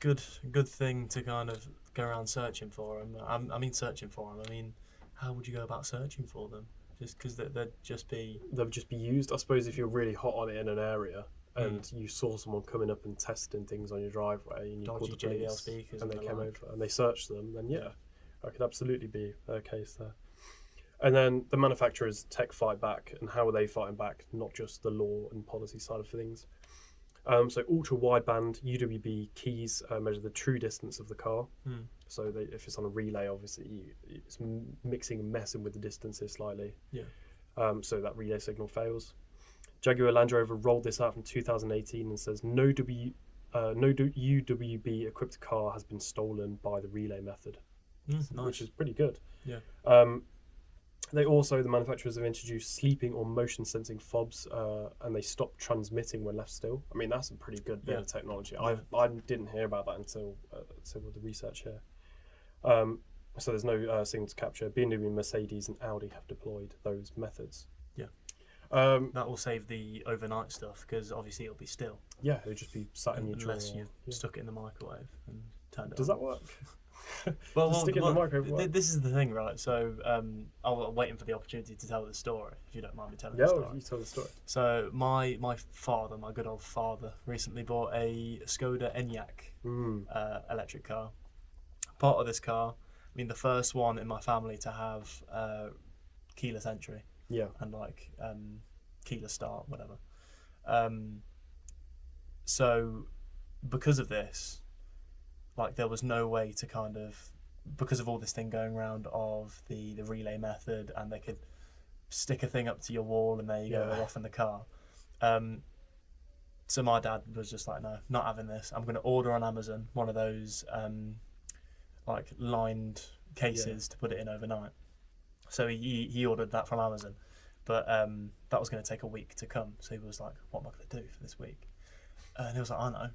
good thing to kind of go around searching for them. I mean searching for them. I mean, how would you go about searching for them? Just because they'd just be used. I suppose if you're really hot on it in an area and you saw someone coming up and testing things on your driveway and you called the police speakers and they came over and they searched them, then that could absolutely be a case there. And then the manufacturers tech fight back, and how are they fighting back? Not just the law and policy side of things. So ultra wideband UWB keys measure the true distance of the car. So if it's on a relay, obviously it's mixing and messing with the distances slightly. Yeah. So that relay signal fails. Jaguar Land Rover rolled this out in 2018 and says no UWB equipped car has been stolen by the relay method. Nice. Which is pretty good. Yeah. The manufacturers have introduced sleeping or motion sensing fobs, and they stop transmitting when left still. I mean, that's a pretty good bit of technology. I didn't hear about that until the research here. So there's no signal to capture. BMW, Mercedes, and Audi have deployed those methods. Yeah. That will save the overnight stuff, because obviously it'll be still. Yeah, it'll just be sat in your drawer. Unless you stuck it in the microwave and turned it Does on. that work? Well, stick it in the microwave. This is the thing, right? So I'm waiting for the opportunity to tell the story, if you don't mind me telling the Yeah, story. you tell the story. So my good old father, recently bought a Skoda Enyaq electric car. Part of this car, I mean, the first one in my family to have keyless entry. Yeah. And like keyless start, whatever. So because of this, like there was no way to kind of, because of all this thing going around of the relay method, and they could stick a thing up to your wall and there you go, they're off in the car. So my dad was just like, no, not having this. I'm going to order on Amazon one of those like lined cases to put it in overnight. So he ordered that from Amazon, but that was going to take a week to come. So he was like, what am I going to do for this week? And he was like, I know.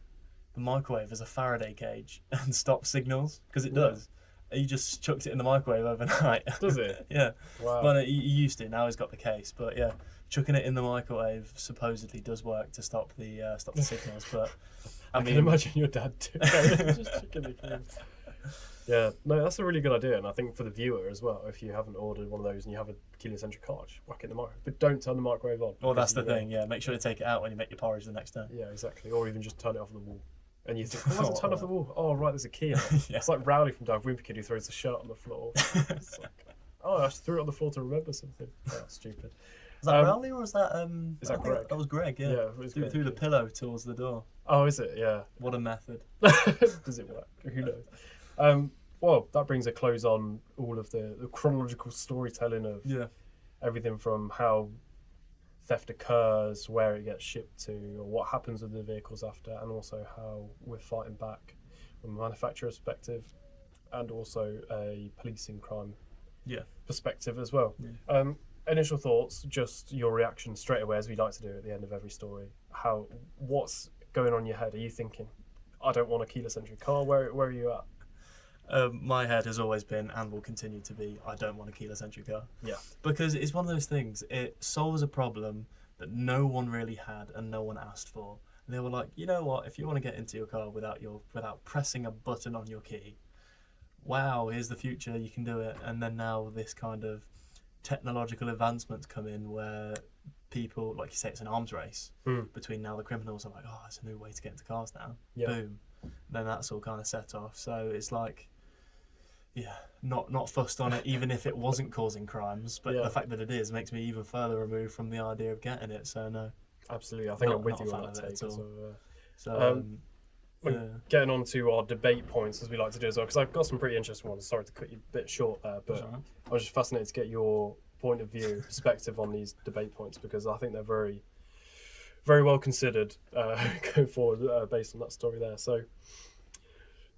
The microwave is a Faraday cage and stops signals, because it does. He just chucked it in the microwave overnight. Does it? Yeah. Wow. Well, he used to. Now he's got the case, but yeah, chucking it in the microwave supposedly does work to stop the signals. But I can imagine your dad too. Just chucking the case. Yeah, no, that's a really good idea, and I think for the viewer as well, if you haven't ordered one of those and you have a keyless entry car, just whack it in the microwave, but don't turn the microwave on. Well, that's because the thing. Yeah, make sure to take it out when you make your porridge the next day. Yeah, exactly. Or even just turn it off the wall. And you think, why does it turn Oh, off the wall? Oh, right, there's a key in it. Yeah. It's like Rowley from Dive Wimpy Kid who throws the shirt on the floor. It's like, oh, I just threw it on the floor to remember something. Oh, stupid. Was that Rowley or was that Is that I think Greg? That was Greg. Yeah. Yeah, it was Greg, Threw the yeah. pillow towards the door. Oh, is it? Yeah. What a method. Does it work? Who knows? Well, that brings a close on all of the chronological storytelling of Yeah. everything from how theft occurs, where it gets shipped to, or what happens with the vehicles after, and also how we're fighting back from a manufacturer perspective and also a policing crime perspective as well. Yeah. Initial thoughts, just your reaction straight away, as we like to do at the end of every story. What's going on in your head? Are you thinking, I don't want a keyless entry car? Where are you at? My head has always been, and will continue to be, I don't want a keyless entry car. Yeah. Because it's one of those things, it solves a problem that no one really had and no one asked for. And they were like, you know what, if you want to get into your car without pressing a button on your key, wow, here's the future, you can do it. And then now this kind of technological advancements come in where people, like you say, it's an arms race between now the criminals are like, oh, it's a new way to get into cars now. Yeah. Boom. Then that's all kind of set off. So it's like, yeah, not fussed on it, even if it wasn't causing crimes. But the fact that it is makes me even further removed from the idea of getting it. So no, absolutely. I think I'm with not you a on fan that of it take. at all. So, yeah. getting on to our debate points as we like to do as well, because I've got some pretty interesting ones. Sorry to cut you a bit short there, but That's all right. I was just fascinated to get your point of view, perspective on these debate points, because I think they're very, very well considered going forward based on that story there. So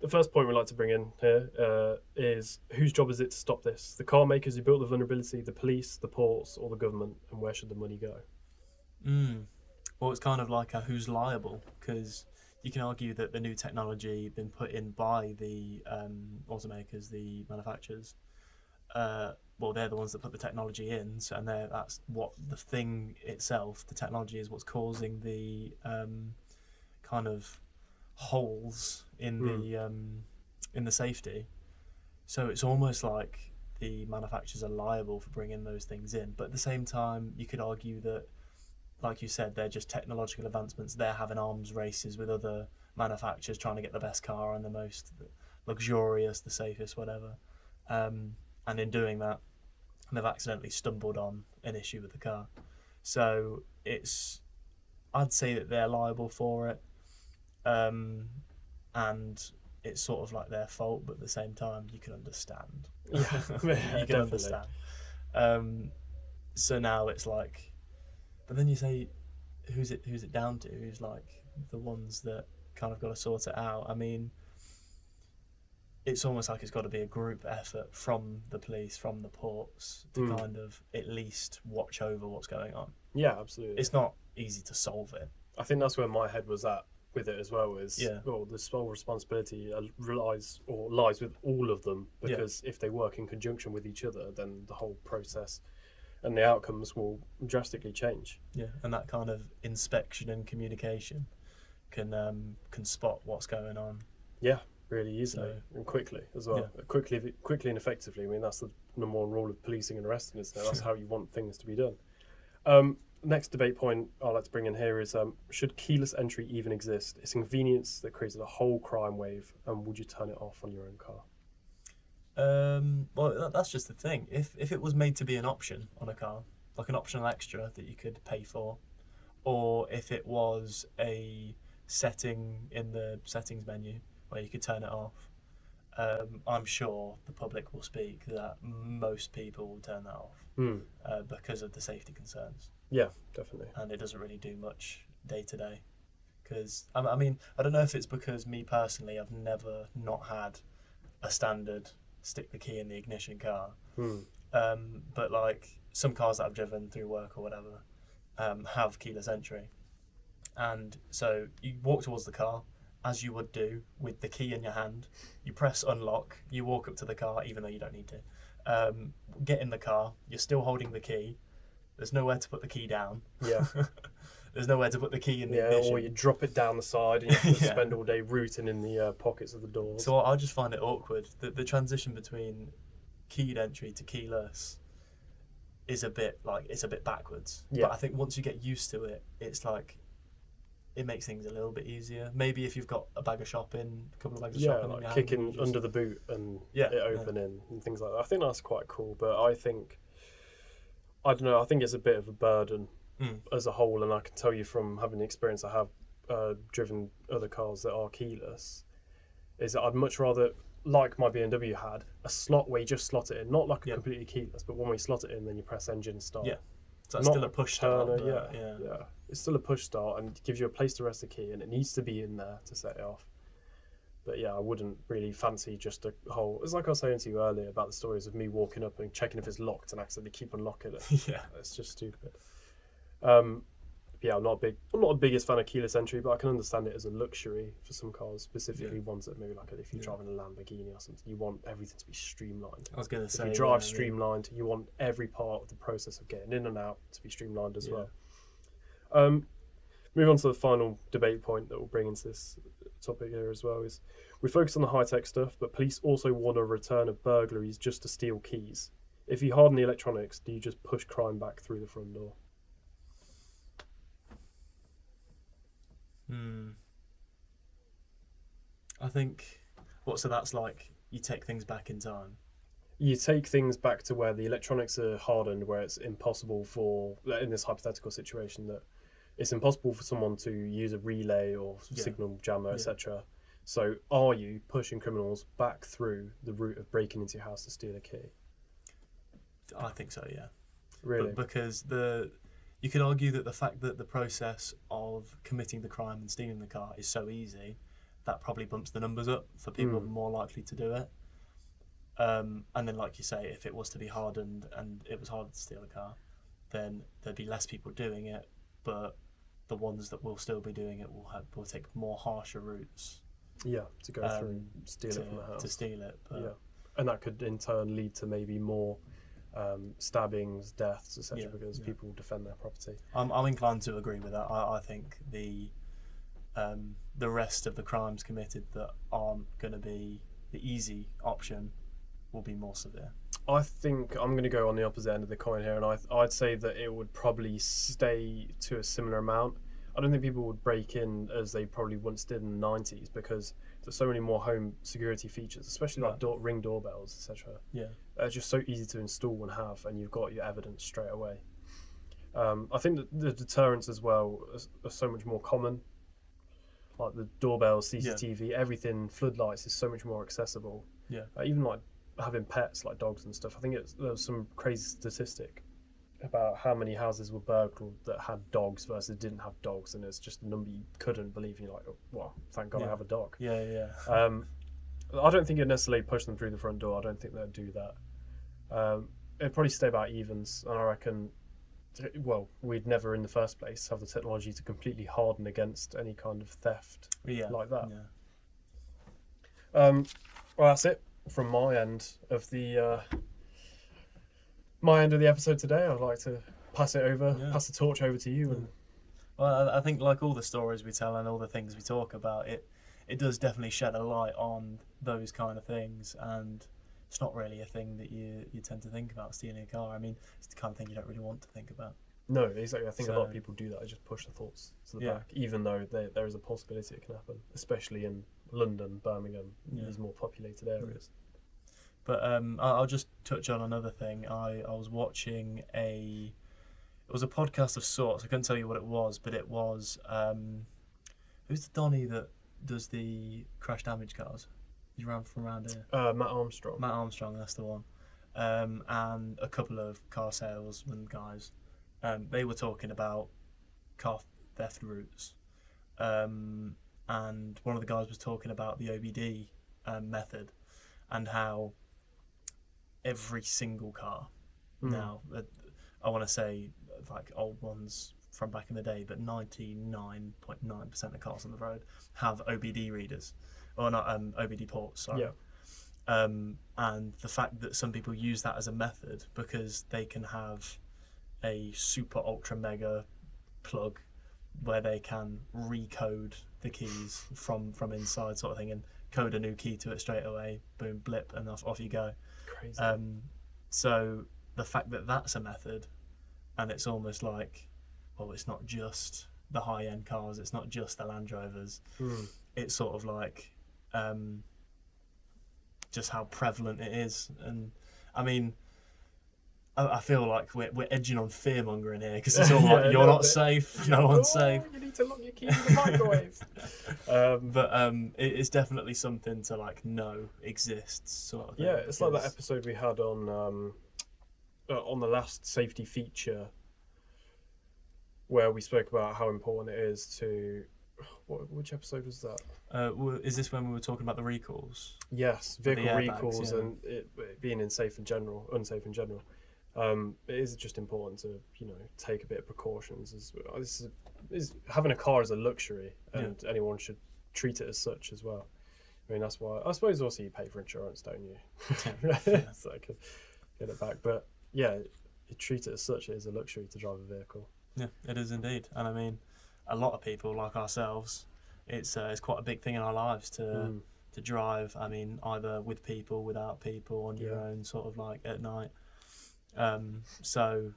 the first point we'd like to bring in here is, whose job is it to stop this? The car makers who built the vulnerability, the police, the ports, or the government, and where should the money go? Well, it's kind of like who's liable, because you can argue that the new technology been put in by the automakers, the manufacturers. Well, they're the ones that put the technology in, so, and that's what the thing itself, the technology, is what's causing the kind of holes in the safety. So it's almost like the manufacturers are liable for bringing those things in, but at the same time, you could argue that, like you said, they're just technological advancements. They're having arms races with other manufacturers trying to get the best car and the most luxurious, the safest, whatever. And in doing that, they've accidentally stumbled on an issue with the car. So I'd say that they're liable for it. And it's sort of like their fault, but at the same time, you can understand. Yeah, you can understand. So now it's like, but then you say, who's it down to? Who's like the ones that kind of got to sort it out? I mean, it's almost like it's got to be a group effort from the police, from the ports, to kind of at least watch over what's going on. Yeah, absolutely. It's not easy to solve it. I think that's where my head was at with it as well. Well, the sole responsibility lies with all of them, because if they work in conjunction with each other, then the whole process and the outcomes will drastically change. Yeah, and that kind of inspection and communication can spot what's going on. Yeah, really easily and quickly as well. Yeah. Quickly and effectively. I mean, that's the number one rule of policing and arresting, isn't it? That's how you want things to be done. Next debate point I'd like to bring in here is, should keyless entry even exist? It's inconvenience that created a whole crime wave, and would you turn it off on your own car? Well, that's just the thing. If it was made to be an option on a car, like an optional extra that you could pay for, or if it was a setting in the settings menu where you could turn it off, I'm sure the public will speak that most people will turn that off because of the safety concerns. Yeah, definitely. And it doesn't really do much day to day. Because, I mean, I don't know if it's because me personally, I've never not had a standard stick the key in the ignition car. But like some cars that I've driven through work or whatever have keyless entry. And so you walk towards the car, as you would do with the key in your hand. You press unlock, you walk up to the car, even though you don't need to. Get in the car, you're still holding the key. There's nowhere to put the key down. Yeah. there's nowhere to put the key in the Yeah, ignition. or you drop it down the side and you have to Yeah. spend all day rooting in the pockets of the doors. So I just find it awkward. The transition between keyed entry to keyless is a bit backwards. Yeah. But I think once you get used to it, it's like it makes things a little bit easier. Maybe if you've got a bag of shopping, a couple of bags of shopping, in like your hand, kicking you just- under the boot and Yeah, it opening and things like that. I think that's quite cool, but I think it's a bit of a burden as a whole, and I can tell you from having the experience I have driven other cars that are keyless, is that I'd much rather, like my BMW had, a slot where you just slot it in, not like a completely keyless, but one where you slot it in, then you press engine and start. Yeah. So that's Not still a push start. turner, but yeah. It's still a push start and gives you a place to rest the key, and it needs to be in there to set it off. But yeah, I wouldn't really fancy just a whole. It's like I was saying to you earlier about the stories of me walking up and checking if it's locked and accidentally keep unlocking it. Yeah. It's just stupid. Yeah, I'm not the biggest fan of keyless entry, but I can understand it as a luxury for some cars, specifically ones that maybe like if you're driving a Lamborghini or something, you want everything to be streamlined. I was going to say. If you drive streamlined, you want every part of the process of getting in and out to be streamlined as well. Move on to the final debate point that we'll bring into this topic here as well is we focus on the high-tech stuff, but police also warn of a return of burglaries just to steal keys. If you harden the electronics, do you just push crime back through the front door? I think so that's like you take things back in time. You take things back to where the electronics are hardened, where it's impossible for, in this hypothetical situation, that it's impossible for someone to use a relay or signal jammer, etc. So are you pushing criminals back through the route of breaking into your house to steal a key? I think so, yeah. Really? But because you could argue that the fact that the process of committing the crime and stealing the car is so easy, that probably bumps the numbers up for people more likely to do it. And then, like you say, if it was to be hardened and it was harder to steal a car, then there'd be less people doing it, but the ones that will still be doing it will take more harsher routes. Yeah, to go through and steal it from the house. To steal it. But yeah, and that could in turn lead to maybe more stabbings, deaths, etc. Because people defend their property. I'm inclined to agree with that. I think the rest of the crimes committed that aren't going to be the easy option will be more severe. I think I'm going to go on the opposite end of the coin here, and I'd say that it would probably stay to a similar amount. I don't think people would break in as they probably once did in the 90s because there's so many more home security features, especially like ring doorbells, etc. Yeah, they're just so easy to install and have, and you've got your evidence straight away. I think that the deterrents as well are so much more common. Like the doorbells, CCTV, everything, floodlights is so much more accessible. Yeah, even like having pets like dogs and stuff. I think there was some crazy statistic about how many houses were burgled that had dogs versus didn't have dogs, and it's just a number you couldn't believe. You're like, oh, well, thank God I have a dog. Yeah. I don't think it'd necessarily push them through the front door. I don't think they'd do that. It'd probably stay about evens, and I reckon, well, we'd never in the first place have the technology to completely harden against any kind of theft like that. Well, that's it from my end of the episode today. I'd like to pass the torch over to you. And well, I think like all the stories we tell and all the things we talk about, it does definitely shed a light on those kind of things, and it's not really a thing that you tend to think about, stealing a car. I mean, it's the kind of thing you don't really want to think about. No, exactly. I think a lot of people do that. They just push the thoughts to the back, even though there is a possibility it can happen, especially in London, Birmingham, these more populated areas. But I'll just touch on another thing. I was watching it was a podcast of sorts. I couldn't tell you what it was, but it was who's the Donny that does the crash damage cars? He's around from around here. Matt Armstrong. Matt Armstrong, that's the one. And a couple of car salesmen guys. They were talking about car theft routes. And one of the guys was talking about the OBD method and how every single car now, I want to say like old ones from back in the day, but 99.9% of cars on the road have OBD readers, or not OBD ports, sorry. Yeah. And the fact that some people use that as a method because they can have a super ultra mega plug where they can recode the keys from inside, sort of thing, and code a new key to it straight away. Boom, blip, and off you go. Crazy. So the fact that that's a method, and it's almost like, well, it's not just the high-end cars, it's not just the Land Rovers. It's sort of like just how prevalent it is. And I mean, I feel like we're edging on fear-mongering here, because it's all like, you're not safe, no one's safe. You need to lock your key in the microwave. But it's definitely something to like know exists, sort of thing. Yeah, it's like that episode we had on the last safety feature, where we spoke about how important it is to. Which episode was that? Is this when we were talking about the recalls? Yes, the vehicle airbags, recalls, yeah. and it being unsafe in general. It is just important to take a bit of precautions. Is having a car is a luxury, and anyone should treat it as such as well. I mean, that's why I suppose also you pay for insurance, don't you? So I can get it back. But yeah, you treat it as such. It is a luxury to drive a vehicle. Yeah, it is indeed. And I mean, a lot of people like ourselves, it's quite a big thing in our lives to drive. I mean, either with people, without people, on your own, sort of like at night. So,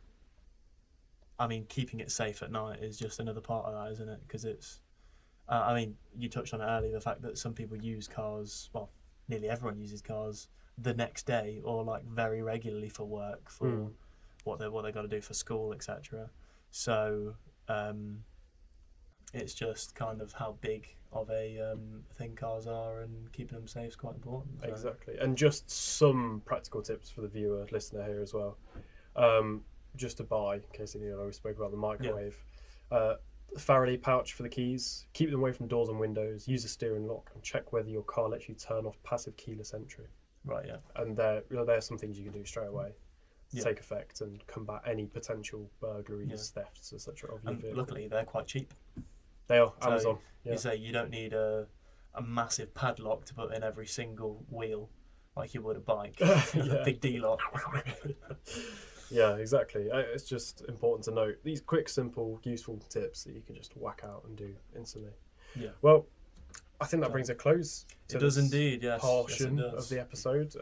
I mean, keeping it safe at night is just another part of that, isn't it? Because it's, I mean, you touched on it earlier, the fact that some people use cars, well, nearly everyone uses cars the next day, or like very regularly for work, for what they got to do for school, etc. So, it's just kind of how big of a thing cars are, and keeping them safe is quite important. So. Exactly. And just some practical tips for the viewer, listener here as well. Just to buy, in case we spoke about the microwave. Faraday pouch for the keys. Keep them away from doors and windows. Use a steering lock, and check whether your car lets you turn off passive keyless entry. Right, yeah. And there are some things you can do straight away to take effect and combat any potential burglaries, thefts, etc. of your vehicle. Luckily, they're quite cheap. They are. So Amazon. You say you don't need a massive padlock to put in every single wheel like you would a bike. A big D-lock. Yeah, exactly. It's just important to note these quick, simple, useful tips that you can just whack out and do instantly. Yeah. Well, I think that brings a close to it does this indeed, yes. portion Yes, it does. of the episode.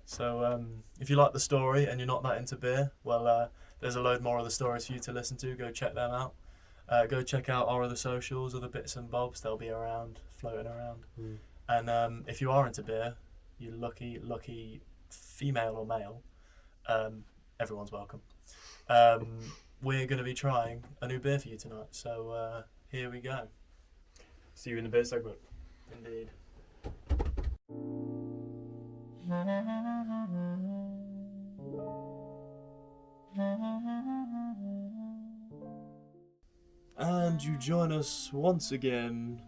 So if you like the story and you're not that into beer, well, there's a load more of the stories for you to listen to. Go check them out. Go check out our other socials, other bits and bobs. They'll be around, floating around. And if you are into beer, you lucky female or male, everyone's welcome. We're going to be trying a new beer for you tonight. So here we go. See you in the beer segment. Indeed. And you join us once again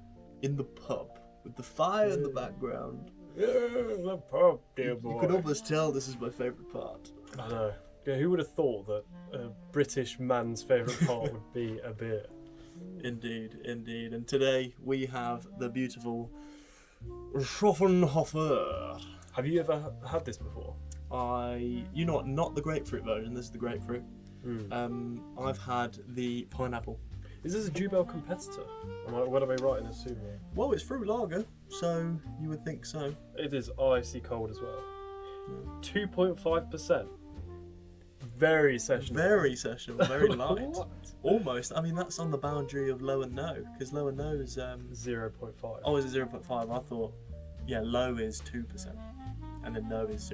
in the pub with the fire in the background. Yeah, the pub, dear boy. You can almost tell this is my favourite part. I know. Yeah, who would have thought that a British man's favourite part would be a beer? Indeed. And today we have the beautiful Schroffenhofer. Have you ever had this before? Not the grapefruit version. This is the grapefruit. I've had the pineapple. Is this a Jubel competitor? What am I right in assuming? Well, it's fruit lager, so you would think so. It is icy cold as well. 2.5%. Very sessionable. Very sessionable, very light. What? Almost. I mean, that's on the boundary of low and no, because low and no is 0.5. Oh, is it 0.5? I thought, low is 2%, and then no is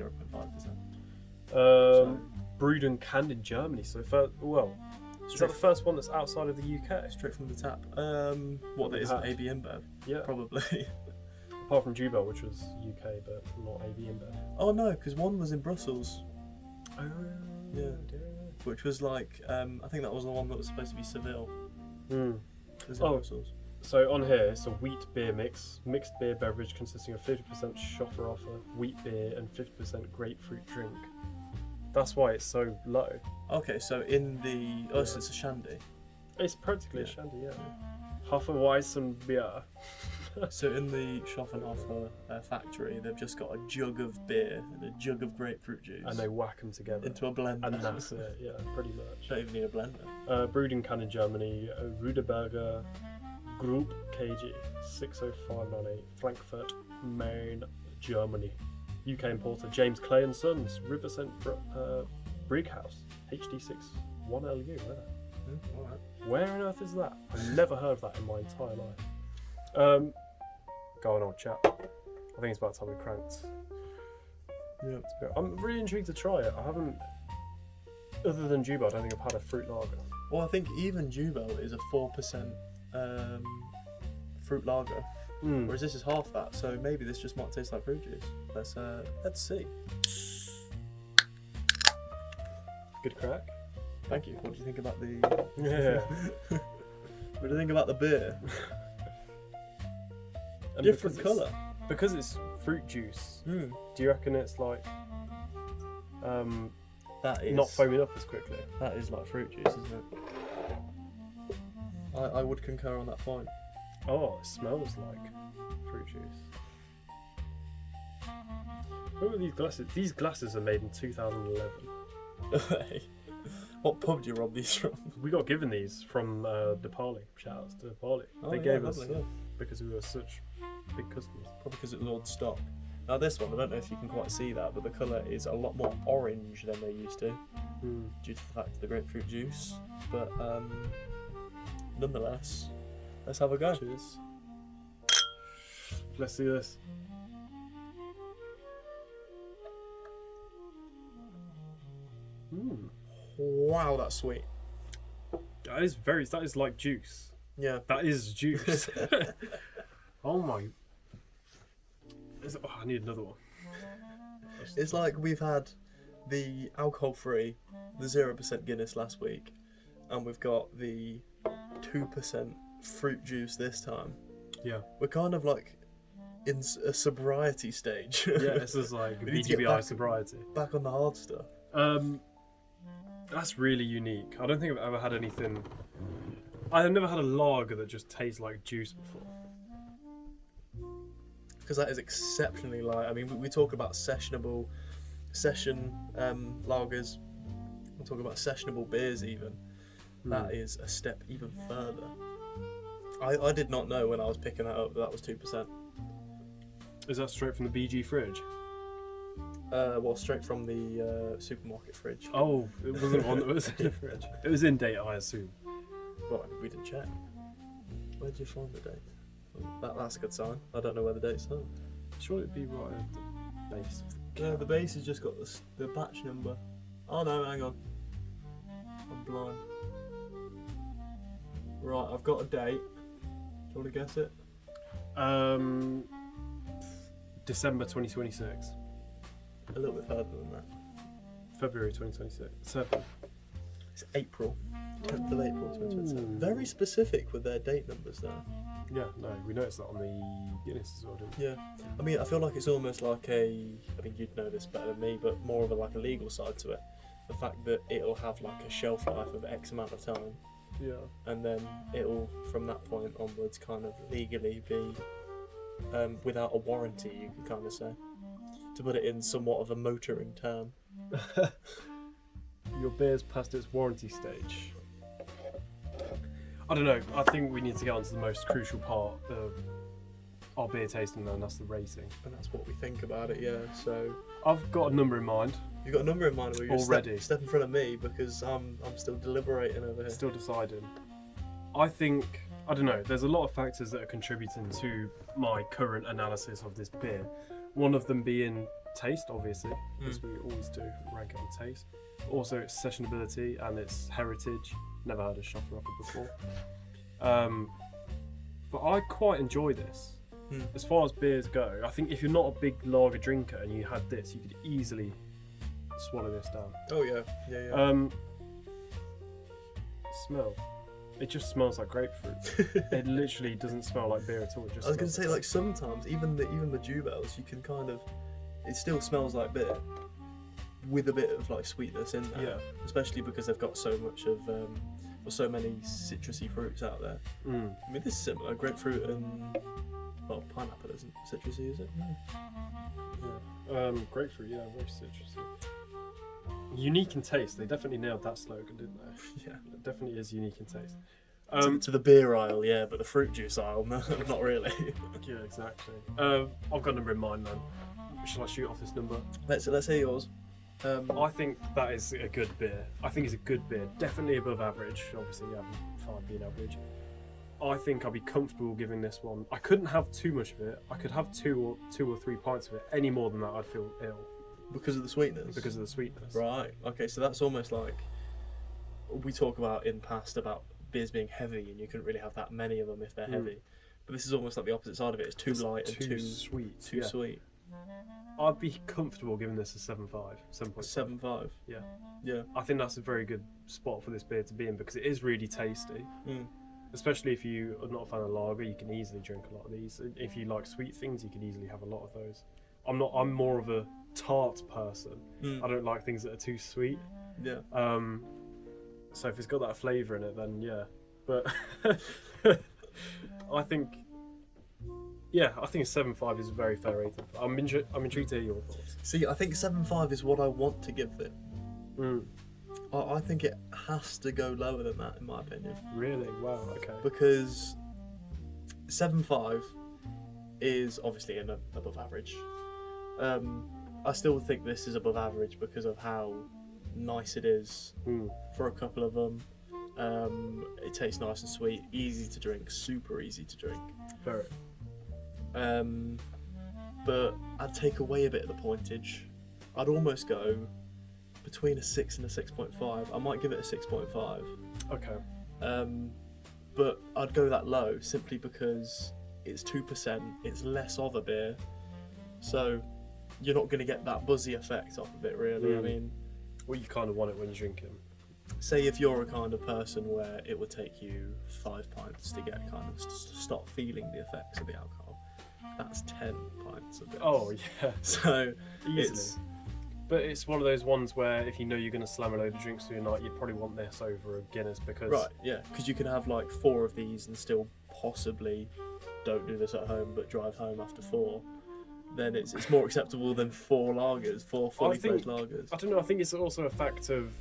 0.5%. Brewed and canned in Germany. So is that the first one that's outside of the UK? Straight from the tap. What that isn't AB InBev? Yeah, probably. Apart from Jubel, which was UK but not AB InBev. Oh no, because one was in Brussels. Oh yeah. Which was like, I think that was the one that was supposed to be Seville. Brussels. So on here, it's a wheat beer mixed beer beverage consisting of 50% Schofferhofer, wheat beer, and 50% grapefruit drink. That's why it's so low. Okay, so so it's a shandy. It's practically a shandy, yeah. Hofeweizen beer. So in the Schaffenhofer factory, they've just got a jug of beer and a jug of grapefruit juice. And they whack them together. into a blender. And that's it, yeah, pretty much. Don't even need a blender. Brewed in Cannes, Germany, Rudeberger Group KG 60598, Frankfurt, Main, Germany. UK importer James Clay and Sons, Riverside Brighouse, HD61LU. Alright. Where on earth is that? I've never heard of that in my entire life. Go on, old chap. I think it's about time we cranked. Yeah. I'm really intrigued to try it. I haven't, other than Jubel, I don't think I've had a fruit lager. Well, I think even Jubel is a 4% fruit lager, whereas this is half that. So maybe this just might taste like fruit juice. Let's see. Good crack. Thank you. What do you think about the? Yeah. What do you think about the beer? And Different because colour. Because it's fruit juice. Mm. Do you reckon it's like That is not foaming up as quickly? That is like fruit juice, isn't it? I would concur on that point. Oh, it smells like fruit juice. What are these glasses? These glasses are made in 2011. What pub do you rob these from? We got given these from Depali. Shout outs to Depali. Oh, They yeah, gave us lovely, yeah. because we were such big customers. Probably because it was old stock. Now this one, I don't know if you can quite see that, but the colour is a lot more orange than they used to, due to the fact of the grapefruit juice. But nonetheless, let's have a go. Cheers. Let's see this. Wow, that's sweet. That is like juice. Yeah. That is juice. Oh my. I need another one. It's like we've had the alcohol-free, the 0% Guinness last week, and we've got the 2% fruit juice this time. Yeah. We're kind of like in a sobriety stage. Yeah, this is like We need to get BGBI sobriety. back on the hard stuff. That's really unique. I don't think I've ever had anything. I've never had a lager that just tastes like juice before. Because that is exceptionally light. I mean, we talk about session lagers. We talk about sessionable beers even. That is a step even further. I did not know when I was picking that up that was 2%. Is that straight from the BG fridge? Well, straight from the supermarket fridge. Oh, it wasn't one that was in the fridge. It was in date, I assume. Well, we didn't check. Where did you find the date? That's a good sign. I don't know where the dates are. Surely it'd be right at the base. Yeah, the base has just got the batch number. Oh no, hang on. I'm blind. Right, I've got a date. Do you want to guess it? December 2026. A little bit further than that. February 2026. 7. It's April. 10th of April 2027. Ooh. Very specific with their date numbers there. Yeah, no, we noticed that on the Guinness as well, didn't we? Yeah. I mean, I feel like it's almost like I mean, you'd know this better than me, but more of a legal side to it. The fact that it'll have like a shelf life of X amount of time. Yeah. And then it'll, from that point onwards, kind of legally be without a warranty, you could kind of say. To put it in somewhat of a motoring term. Your beer's past its warranty stage. I don't know. I think we need to get on to the most crucial part of our beer tasting, and that's the racing. And that's what we think about it, yeah. So I've got a number in mind. you've got a number in mind where you're Already. step in front of me because I'm still deliberating over here. Still deciding. I think, I don't know, there's a lot of factors that are contributing to my current analysis of this beer. One of them being taste, obviously, as we always do, rank it on taste. Also its sessionability and its heritage. Never heard of Schaffenhofer before. But I quite enjoy this. As far as beers go, I think if you're not a big lager drinker and you had this, you could easily swallow this down. Oh yeah, yeah. Smell. It just smells like grapefruit. It literally doesn't smell like beer at all. It just I was gonna smells say like sometimes even the Jubels, you can kind of, it still smells like beer with a bit of like sweetness in there. Yeah. Especially because they've got so much of so many citrusy fruits out there. I mean, this is similar, grapefruit and Well, pineapple isn't citrusy, is it? No. Grapefruit, yeah, very citrusy. Unique in taste. They definitely nailed that slogan, didn't they? Yeah. It definitely is unique in taste. To the beer aisle, yeah, but the fruit juice aisle, no, not really. Yeah, exactly. I've got a number in mind then. Shall I shoot off this number? Let's hear yours. I think that is a good beer. I think it's a good beer. Definitely above average. Obviously, having 5 being average. I think I'll be comfortable giving this one. I couldn't have too much of it. I could have two or three pints of it. Any more than that, I'd feel ill. Because of the sweetness? Because of the sweetness. Right. Okay, so that's almost like we talk about in past about beers being heavy, and you couldn't really have that many of them if they're heavy. But this is almost like the opposite side of it. It's too light and too sweet. Too sweet. I'd be comfortable giving this a 7.5. 7.5. 7.5. Yeah. Yeah. I think that's a very good spot for this beer to be in because it is really tasty. Mm. Especially if you are not a fan of lager, you can easily drink a lot of these. If you like sweet things, you can easily have a lot of those. I'm more of a tart person. I don't like things that are too sweet. Yeah. So if it's got that flavour in it, then yeah. But I think a 7.5 is a very fair rating. I'm intrigued to hear your thoughts. See, I think 7.5 is what I want to give it. Mm. I think it has to go lower than that, in my opinion. Really? Wow. Okay. Because 7.5 is obviously above average. I still think this is above average because of how nice it is for a couple of them. It tastes nice and sweet, easy to drink, super easy to drink. Very. But I'd take away a bit of the pointage. I'd almost go between a 6 and a 6.5. I might give it a 6.5. Okay. But I'd go that low simply because it's 2%. It's less of a beer, so you're not going to get that buzzy effect off of it, really. I mean, well, you kind of want it when you're drinking. Say if you're a kind of person where it would take you 5 pints to get kind of start feeling the effects of the alcohol, that's 10 pints of this. Oh yeah. So easily. But it's one of those ones where if you know you're going to slam a load of drinks through your night, you'd probably want this over a Guinness because... Right, yeah, because you can have like 4 of these and still possibly don't do this at home but drive home after 4. Then it's more acceptable than 4 lagers, 4 fully fledged lagers. I don't know, I think it's also a fact of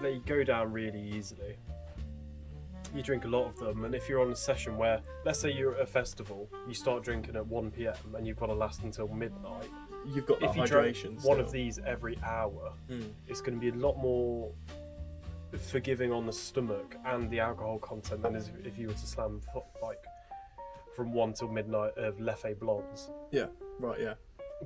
they go down really easily. You drink a lot of them, and if you're on a session where, let's say you're at a festival, you start drinking at 1 PM and you've got to last until midnight. You've got that if you hydration drink still. one of these every hour, it's going to be a lot more forgiving on the stomach and the alcohol content than if you were to slam like from 1 till midnight of Leffe Blondes. Yeah, right, yeah.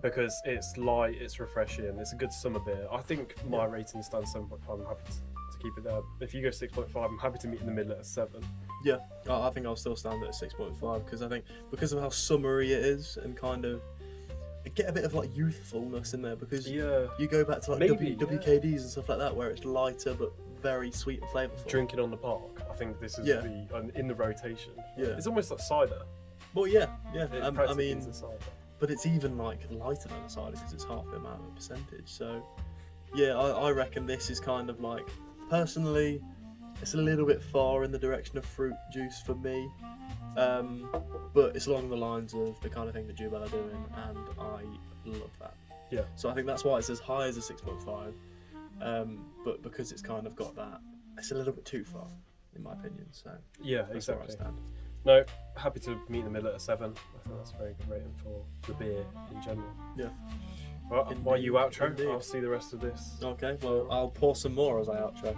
Because it's light, it's refreshing, it's a good summer beer. I think my rating stands 7.5. I'm happy to keep it there. If you go 6.5, I'm happy to meet in the middle at a 7. Yeah, I think I'll still stand at a 6.5 because I think because of how summery it is and kind of get a bit of like youthfulness in there because you go back to like WKDs and stuff like that where it's lighter but very sweet and flavourful. Drinking on the park, I think this is in the rotation. Yeah, it's almost like cider. Well, yeah. I mean, but it's even like lighter than a cider because it's half the amount of percentage. So, yeah, I reckon this is kind of like, personally, it's a little bit far in the direction of fruit juice for me. But it's along the lines of the kind of thing that Jubel are doing, and I love that. Yeah. So I think that's why it's as high as a 6.5. But because it's kind of got that, it's a little bit too far, in my opinion. So yeah, that's exactly. where I stand. No, happy to meet in the middle at a 7. I think that's a very good rating for the beer in general. Yeah. Well, while you outro, indeed. I'll see the rest of this. Okay, well, I'll pour some more as I outro.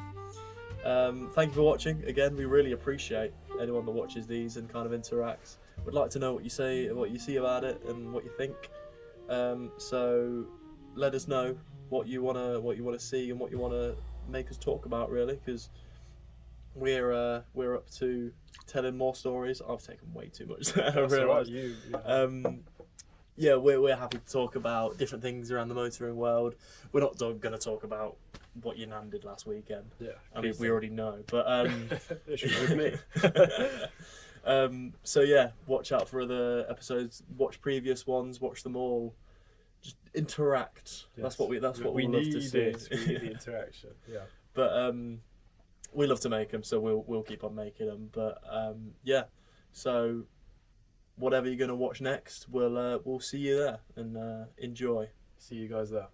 Thank you for watching. Again, we really appreciate anyone that watches these and kind of interacts. We'd like to know what you say, what you see about it, and what you think. So let us know what you wanna see and what you wanna make us talk about, really, because we're up to telling more stories. I've taken way too much. Yeah, we're happy to talk about different things around the motoring world. We're not going to talk about what your nan did last weekend. Yeah, I mean, we already know, but she was with me. So yeah, watch out for other episodes. Watch previous ones. Watch them all. Just interact. Yes. That's what we love to see. We need the interaction. Yeah. But we love to make them, so we'll keep on making them. But yeah, so whatever you're going to watch next, we'll see you there and enjoy. See you guys there.